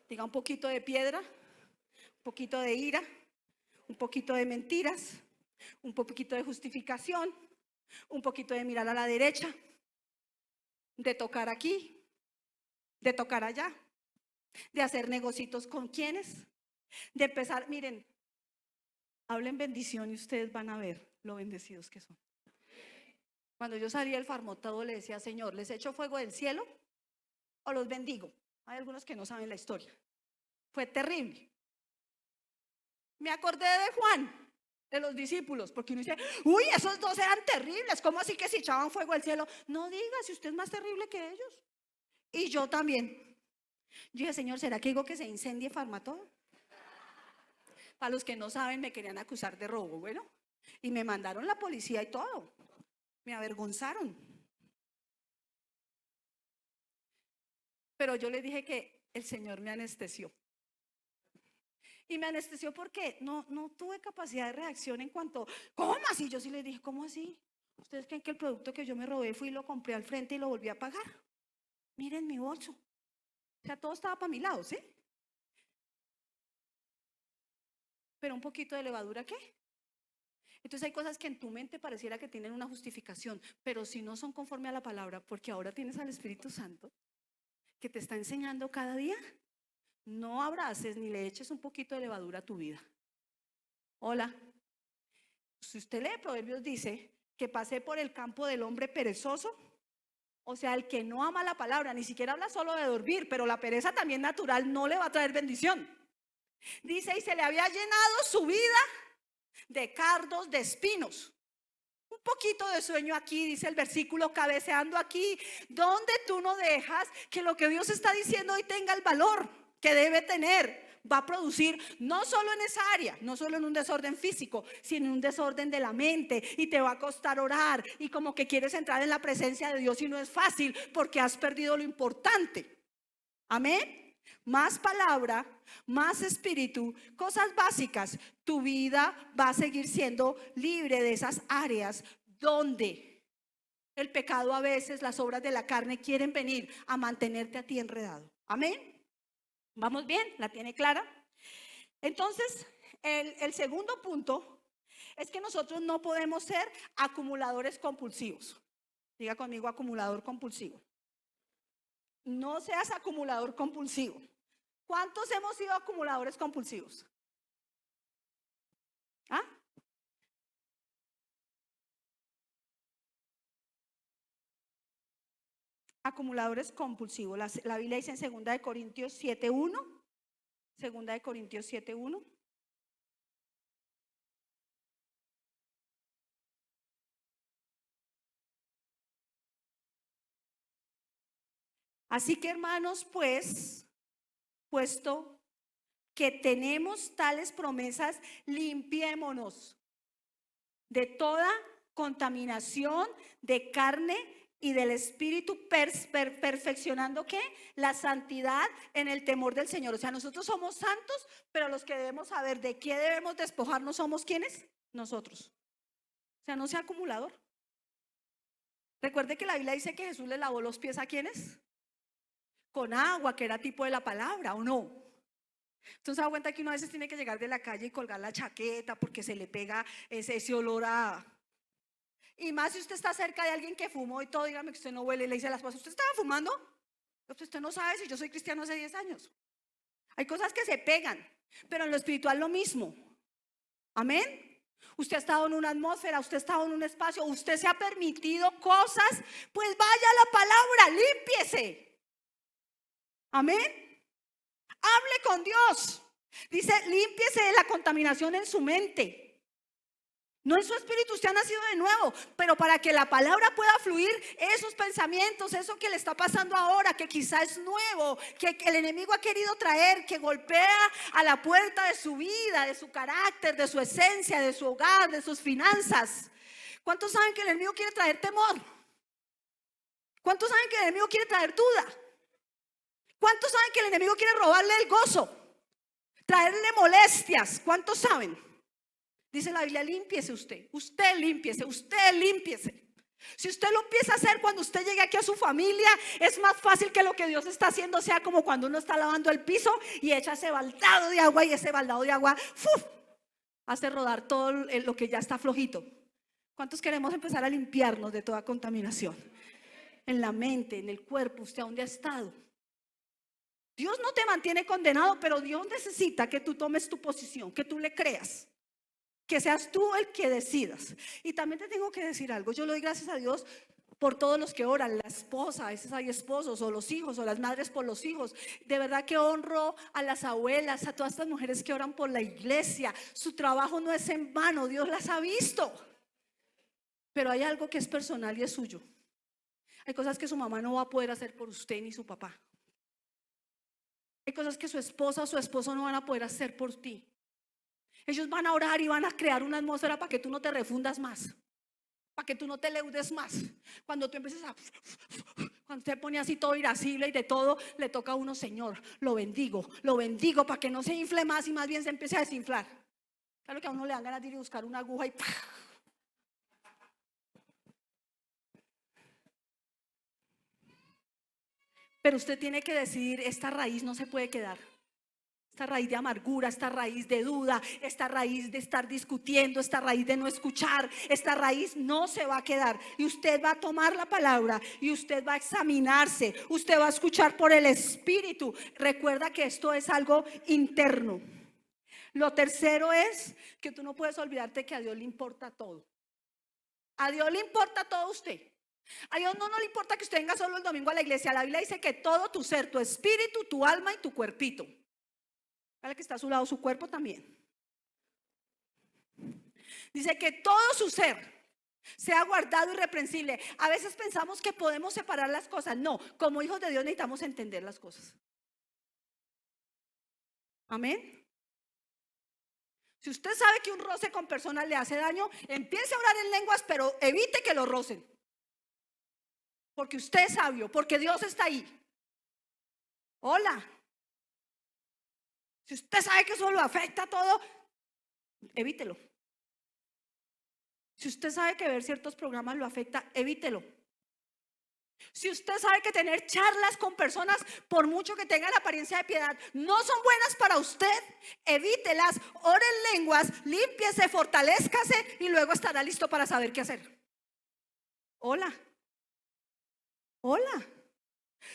diga un poquito de piedra, un poquito de ira, un poquito de mentiras, un poquito de justificación, un poquito de mirar a la derecha, de tocar aquí, de tocar allá, de hacer negocios con quienes, de empezar, miren, hablen bendición y ustedes van a ver lo bendecidos que son. Cuando yo salí del Farmotado le decía, Señor, ¿les echo fuego del cielo o los bendigo? Hay algunos que no saben la historia. Fue terrible. Me acordé de Juan, de los discípulos, porque uno dice, uy, esos dos eran terribles, ¿cómo así que si echaban fuego al cielo? No diga, si usted es más terrible que ellos. Y yo también. Yo dije, Señor, ¿será que digo que se incendie Farmatodo? Para los que no saben, me querían acusar de robo, bueno, y me mandaron la policía y todo. Me avergonzaron. Pero yo les dije que el Señor me anestesió. Y me anestesió porque no tuve capacidad de reacción en cuanto, ¿cómo así? Yo sí les dije, ¿cómo así? ¿Ustedes creen que el producto que yo me robé fui y lo compré al frente y lo volví a pagar? Miren mi bolso. O sea, todo estaba para mi lado, ¿sí? Pero un poquito de levadura, ¿qué? Entonces hay cosas que en tu mente pareciera que tienen una justificación, pero si no son conforme a la palabra, porque ahora tienes al Espíritu Santo que te está enseñando cada día, no abraces ni le eches un poquito de levadura a tu vida. Hola. Si usted lee Proverbios, dice que pasé por el campo del hombre perezoso, o sea, el que no ama la palabra, ni siquiera habla solo de dormir, pero la pereza también natural no le va a traer bendición. Dice, y se le había llenado su vida de cardos, de espinos. Un poquito de sueño aquí, dice el versículo, cabeceando aquí, donde tú no dejas que lo que Dios está diciendo hoy tenga el valor que debe tener. Va a producir no solo en esa área, no solo en un desorden físico, sino en un desorden de la mente, y te va a costar orar y como que quieres entrar en la presencia de Dios y no es fácil porque has perdido lo importante. Amén. Más palabra, más espíritu, cosas básicas. Tu vida va a seguir siendo libre de esas áreas donde el pecado, a veces las obras de la carne quieren venir a mantenerte a ti enredado. Amén. ¿Vamos bien? ¿La tiene clara? Entonces, el segundo punto es que nosotros no podemos ser acumuladores compulsivos. Diga conmigo, acumulador compulsivo. No seas acumulador compulsivo. ¿Cuántos hemos sido acumuladores compulsivos? ¿Ah? Acumuladores compulsivos. La Biblia dice en 2 Corintios 7:1. 2 Corintios 7:1. Así que, hermanos, pues, puesto que tenemos tales promesas, limpiémonos de toda contaminación de carne y del espíritu, perfeccionando ¿qué? La santidad en el temor del Señor. O sea, nosotros somos santos, pero los que debemos saber de qué debemos despojarnos somos ¿quiénes? Nosotros. O sea, no sea acumulador. Recuerde que la Biblia dice que Jesús le lavó los pies a ¿quiénes? Con agua, que era tipo de la palabra, ¿o no? Entonces se da cuenta que uno a veces tiene que llegar de la calle y colgar la chaqueta porque se le pega ese olor a... Y más si usted está cerca de alguien que fumó y todo, dígame que usted no huele, le dice a la esposa, ¿usted estaba fumando? Pues usted no sabe si yo soy cristiano hace 10 años. Hay cosas que se pegan, pero en lo espiritual lo mismo. Amén. Usted ha estado en una atmósfera, usted ha estado en un espacio, usted se ha permitido cosas, pues vaya a la palabra, límpiese. Amén. Hable con Dios. Dice, límpiese de la contaminación en su mente. No en su espíritu usted ha nacido de nuevo, pero para que la palabra pueda fluir, esos pensamientos, eso que le está pasando ahora, que quizá es nuevo, que el enemigo ha querido traer, que golpea a la puerta de su vida, de su carácter, de su esencia, de su hogar, de sus finanzas. ¿Cuántos saben que el enemigo quiere traer temor? ¿Cuántos saben que el enemigo quiere traer duda? ¿Cuántos saben que el enemigo quiere robarle el gozo? Traerle molestias. ¿Cuántos saben? Dice la Biblia, límpiese usted. Usted límpiese, usted límpiese. Si usted lo empieza a hacer cuando usted llegue aquí a su familia, es más fácil que lo que Dios está haciendo sea como cuando uno está lavando el piso y echa ese baldado de agua, y ese baldado de agua ¡fuf!, hace rodar todo lo que ya está flojito. ¿Cuántos queremos empezar a limpiarnos de toda contaminación? En la mente, en el cuerpo, ¿usted a dónde ha estado? Dios no te mantiene condenado, pero Dios necesita que tú tomes tu posición, que tú le creas, que seas tú el que decidas. Y también te tengo que decir algo. Yo le doy gracias a Dios por todos los que oran, la esposa, a veces hay esposos, o los hijos, o las madres por los hijos. De verdad que honro a las abuelas, a todas estas mujeres que oran por la iglesia. Su trabajo no es en vano, Dios las ha visto. Pero hay algo que es personal y es suyo. Hay cosas que su mamá no va a poder hacer por usted ni su papá. Hay cosas que su esposa o su esposo no van a poder hacer por ti. Ellos van a orar y van a crear una atmósfera para que tú no te refundas más, para que tú no te leudes más. Cuando tú empieces cuando te pone así todo irascible y de todo, le toca a uno: Señor, lo bendigo para que no se infle más y más bien se empiece a desinflar. Claro que a uno le dan ganas de ir a buscar una aguja y ¡pah! Pero usted tiene que decidir, esta raíz no se puede quedar. Esta raíz de amargura, esta raíz de duda, esta raíz de estar discutiendo, esta raíz de no escuchar, esta raíz no se va a quedar. Y usted va a tomar la palabra y usted va a examinarse, usted va a escuchar por el Espíritu. Recuerda que esto es algo interno. Lo tercero es que tú no puedes olvidarte que a Dios le importa todo. A Dios le importa todo a usted. A Dios no le importa que usted venga solo el domingo a la iglesia. La Biblia dice que todo tu ser, tu espíritu, tu alma y tu cuerpito. Al que está a su lado, su cuerpo también. Dice que todo su ser sea guardado irreprensible. A veces pensamos que podemos separar las cosas. No, como hijos de Dios necesitamos entender las cosas. Amén. Si usted sabe que un roce con personas le hace daño, empiece a orar en lenguas, pero evite que lo rocen. Porque usted es sabio, porque Dios está ahí. Hola. Si usted sabe que eso lo afecta a todo, evítelo. Si usted sabe que ver ciertos programas lo afecta, evítelo. Si usted sabe que tener charlas con personas, por mucho que tengan la apariencia de piedad, no son buenas para usted, evítelas, ore en lenguas, límpiese, fortalézcase y luego estará listo para saber qué hacer. Hola. Hola.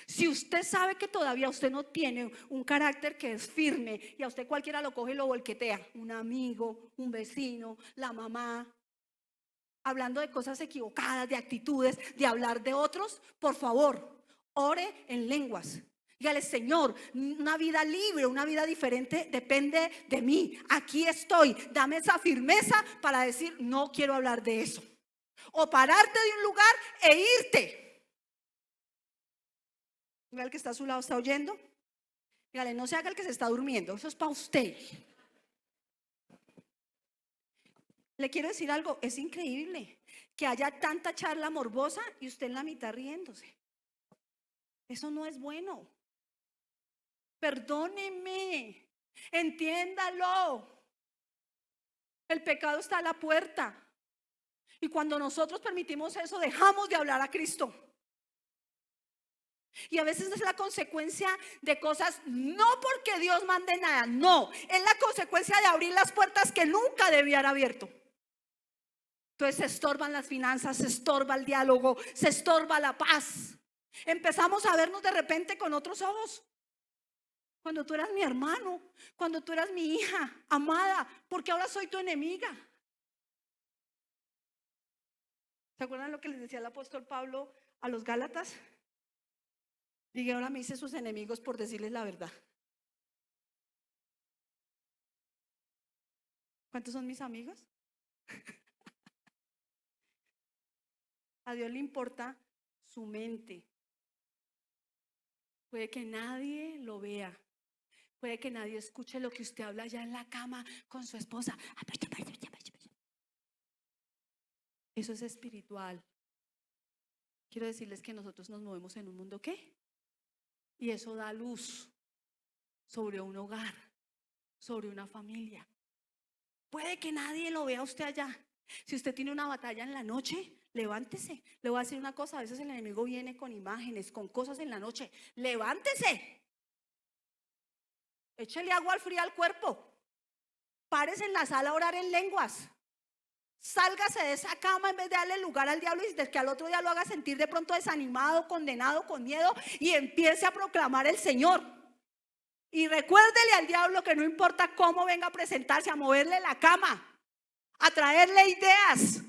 Si usted sabe que todavía usted no tiene un carácter que es firme y a usted cualquiera lo coge y lo volquetea, un amigo, un vecino, la mamá, hablando de cosas equivocadas, de actitudes, de hablar de otros, por favor, ore en lenguas. Dígale: Señor, una vida libre, una vida diferente depende de mí. Aquí estoy, dame esa firmeza para decir: no quiero hablar de eso. O pararte de un lugar e irte. Dígale: el que está a su lado, ¿está oyendo? Dígale: no se haga el que se está durmiendo, eso es para usted. Le quiero decir algo, es increíble que haya tanta charla morbosa y usted en la mitad riéndose. Eso no es bueno. Perdóneme, entiéndalo. El pecado está a la puerta. Y cuando nosotros permitimos eso, dejamos de hablar a Cristo. Y a veces es la consecuencia de cosas, no porque Dios mande nada, no, es la consecuencia de abrir las puertas que nunca debía haber abierto. Entonces se estorban las finanzas, se estorba el diálogo, se estorba la paz. Empezamos a vernos de repente con otros ojos. Cuando tú eras mi hermano, cuando tú eras mi hija amada, porque ahora soy tu enemiga. ¿Se acuerdan lo que les decía el apóstol Pablo a los Gálatas? Dije: ahora me hice sus enemigos por decirles la verdad. ¿Cuántos son mis amigos? A Dios le importa su mente. Puede que nadie lo vea. Puede que nadie escuche lo que usted habla allá en la cama con su esposa. Eso es espiritual. Quiero decirles que nosotros nos movemos en un mundo ¿qué? Y eso da luz sobre un hogar, sobre una familia. Puede que nadie lo vea a usted allá. Si usted tiene una batalla en la noche, levántese. Le voy a decir una cosa, a veces el enemigo viene con imágenes, con cosas en la noche. Levántese. Échele agua al frío al cuerpo. Párese en la sala a orar en lenguas. Sálgase de esa cama en vez de darle lugar al diablo y que al otro día lo haga sentir de pronto desanimado, condenado, con miedo, y empiece a proclamar el Señor. Y recuérdele al diablo que no importa cómo venga a presentarse, a moverle la cama, a traerle ideas.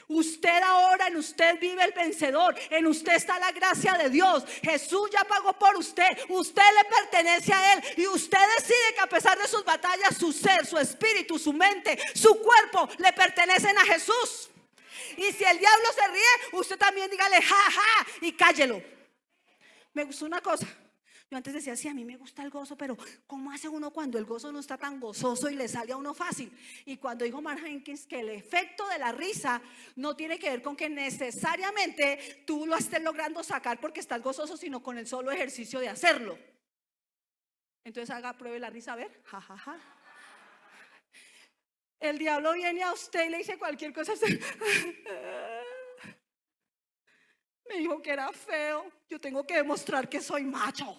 Usted ahora, en usted vive el vencedor, en usted está la gracia de Dios. Jesús ya pagó por usted, usted le pertenece a Él y usted decide que a pesar de sus batallas, su ser, su espíritu, su mente, su cuerpo le pertenecen a Jesús. Y si el diablo se ríe, usted también dígale ja, ja y cállelo. Me gustó una cosa. Yo antes decía, sí, a mí me gusta el gozo, pero ¿cómo hace uno cuando el gozo no está tan gozoso y le sale a uno fácil? Y cuando dijo Mark Jenkins que el efecto de la risa no tiene que ver con que necesariamente tú lo estés logrando sacar porque estás gozoso, sino con el solo ejercicio de hacerlo. Entonces pruebe la risa, a ver, ja, ja, ja. El diablo viene a usted y le dice cualquier cosa. Me dijo que era feo. Yo tengo que demostrar que soy macho,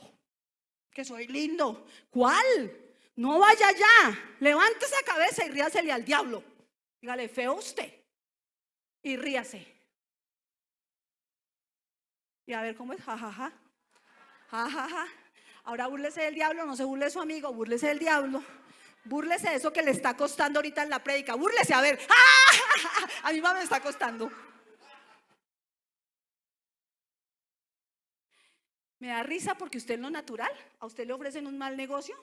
que soy lindo. ¿Cuál? No vaya allá. Levante esa cabeza y ríasele al diablo. Dígale, feo usted. Y ríase. Y a ver cómo es. Ja, ja, ja. Ja, ja, ja. Ahora búrlese del diablo. No se burle de su amigo. Búrlese del diablo. Búrlese de eso que le está costando ahorita en la prédica. Búrlese, a ver. ¡Ah! A mí más me está costando. Me da risa porque usted en lo natural, a usted le ofrecen un mal negocio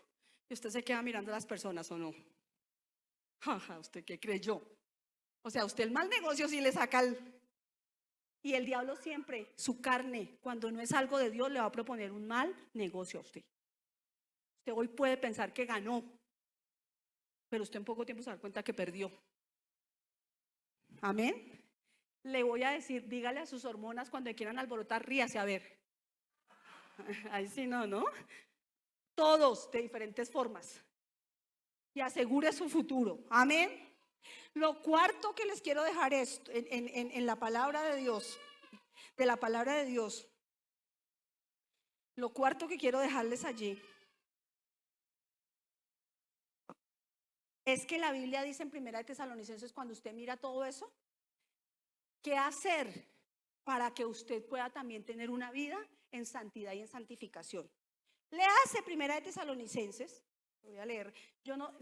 y usted se queda mirando a las personas, ¿o no? Jaja, ¿usted qué creyó? O sea, usted el mal negocio sí le saca el... Y el diablo siempre, su carne, cuando no es algo de Dios, le va a proponer un mal negocio a usted. Usted hoy puede pensar que ganó, pero usted en poco tiempo se da cuenta que perdió. Amén. Le voy a decir, dígale a sus hormonas cuando quieran alborotar, ríase, a ver. Ahí sí no, ¿no? Todos de diferentes formas. Y asegure su futuro. Amén. Lo cuarto que les quiero dejar es en la palabra de Dios, de la palabra de Dios. Lo cuarto que quiero dejarles allí es que la Biblia dice en Primera de Tesalonicenses, cuando usted mira todo eso, ¿qué hacer para que usted pueda también tener una vida en santidad y en santificación? Léase Primera de Tesalonicenses. Voy a leer. Yo no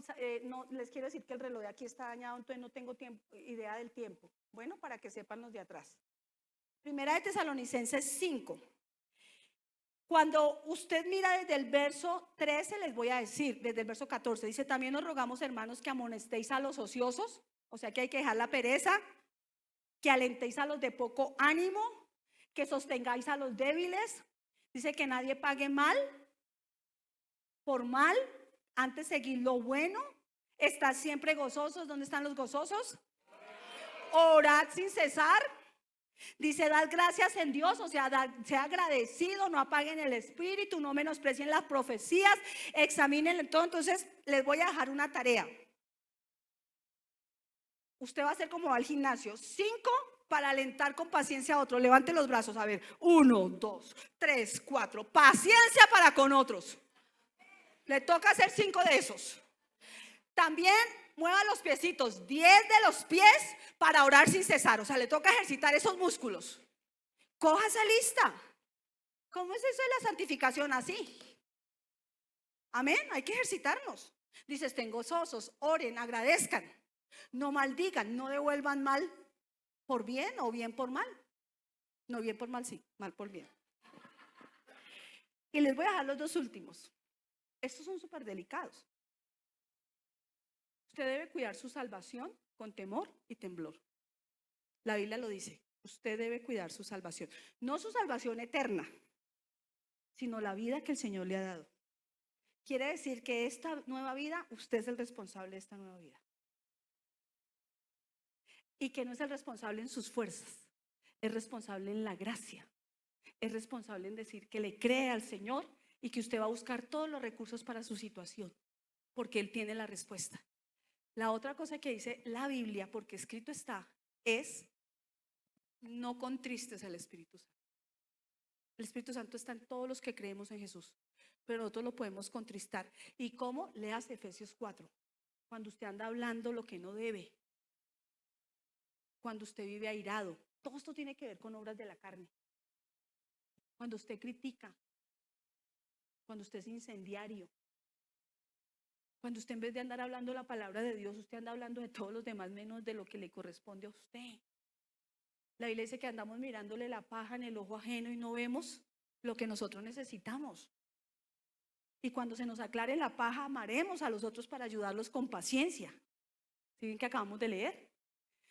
les quiero decir que el reloj de aquí está dañado, entonces no tengo idea del tiempo. Bueno, para que sepan los de atrás. Primera de Tesalonicenses 5. Cuando usted mira desde el verso 13, les voy a decir, desde el verso 14, dice, también os rogamos, hermanos, que amonestéis a los ociosos, o sea que hay que dejar la pereza, que alentéis a los de poco ánimo, que sostengáis a los débiles. Dice que nadie pague mal por mal, antes seguid lo bueno, estad siempre gozosos. ¿Dónde están los gozosos? Orad sin cesar. Dice, dad gracias en Dios, o sea, sea agradecido, no apaguen el espíritu, no menosprecien las profecías, examinen todo. Entonces, les voy a dejar una tarea. Usted va a hacer como va al gimnasio. 5 para alentar con paciencia a otro. Levante los brazos, a ver. 1, 2, 3, 4. Paciencia para con otros. Le toca hacer 5 de esos. También mueva los piecitos, 10 de los pies para orar sin cesar. O sea, le toca ejercitar esos músculos. Coja esa lista. ¿Cómo es eso de la santificación? Así. Amén, hay que ejercitarnos. Dice, estén gozosos, oren, agradezcan. No maldigan, no devuelvan mal por bien o bien por mal. No, bien por mal, sí, mal por bien. Y les voy a dejar los dos últimos. Estos son súper delicados. Usted debe cuidar su salvación con temor y temblor. La Biblia lo dice. Usted debe cuidar su salvación. No su salvación eterna, sino la vida que el Señor le ha dado. Quiere decir que esta nueva vida, usted es el responsable de esta nueva vida. Y que no es el responsable en sus fuerzas, es responsable en la gracia. Es responsable en decir que le cree al Señor y que usted va a buscar todos los recursos para su situación, porque Él tiene la respuesta. La otra cosa que dice la Biblia, porque escrito está, es: no contristes al Espíritu Santo. El Espíritu Santo está en todos los que creemos en Jesús, pero nosotros lo podemos contristar. ¿Y cómo? Leas Efesios 4. Cuando usted anda hablando lo que no debe, cuando usted vive airado, todo esto tiene que ver con obras de la carne. Cuando usted critica, cuando usted es incendiario, cuando usted en vez de andar hablando la palabra de Dios, usted anda hablando de todos los demás menos de lo que le corresponde a usted. La Biblia dice que andamos mirándole la paja en el ojo ajeno y no vemos lo que nosotros necesitamos. Y cuando se nos aclare la paja, amaremos a los otros para ayudarlos con paciencia. ¿Sí ven que acabamos de leer?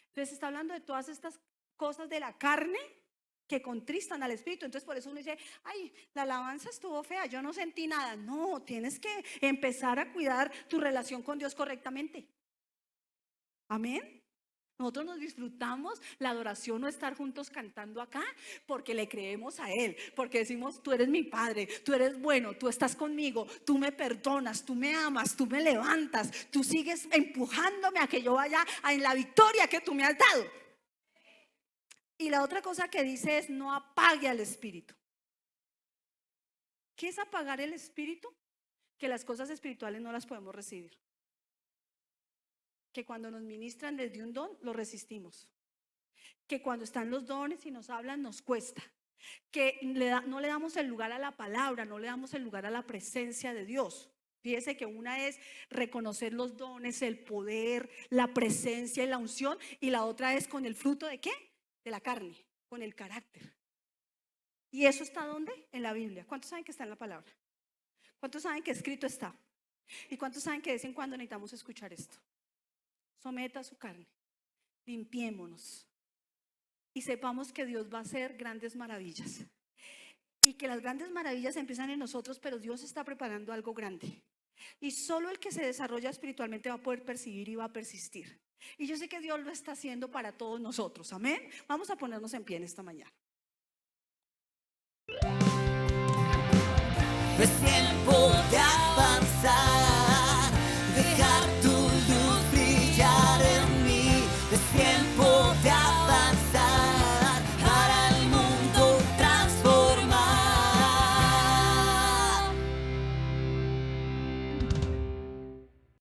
Entonces está hablando de todas estas cosas de la carne que contristan al Espíritu. Entonces por eso uno dice: ay, la alabanza estuvo fea, yo no sentí nada. No, tienes que empezar a cuidar tu relación con Dios correctamente. Amén. Nosotros nos disfrutamos la adoración, no estar juntos cantando acá, porque le creemos a Él, porque decimos: tú eres mi Padre, tú eres bueno, tú estás conmigo, tú me perdonas, tú me amas, tú me levantas, tú sigues empujándome a que yo vaya en la victoria que tú me has dado. Y la otra cosa que dice es: no apague al Espíritu. ¿Qué es apagar el Espíritu? Que las cosas espirituales no las podemos recibir. Que cuando nos ministran desde un don, lo resistimos. Que cuando están los dones y nos hablan, nos cuesta. Que no le damos el lugar a la palabra, no le damos el lugar a la presencia de Dios. Fíjese que una es reconocer los dones, el poder, la presencia y la unción, y la otra es con el fruto ¿de qué? De la carne, con el carácter. ¿Y eso está dónde? En la Biblia. ¿Cuántos saben que está en la palabra? ¿Cuántos saben que escrito está? ¿Y cuántos saben que de vez en cuando necesitamos escuchar esto? Someta su carne, limpiémonos y sepamos que Dios va a hacer grandes maravillas, y que las grandes maravillas empiezan en nosotros, pero Dios está preparando algo grande, y solo el que se desarrolla espiritualmente va a poder percibir y va a persistir. Y yo sé que Dios lo está haciendo para todos nosotros. Amén. Vamos a ponernos en pie en esta mañana. Es tiempo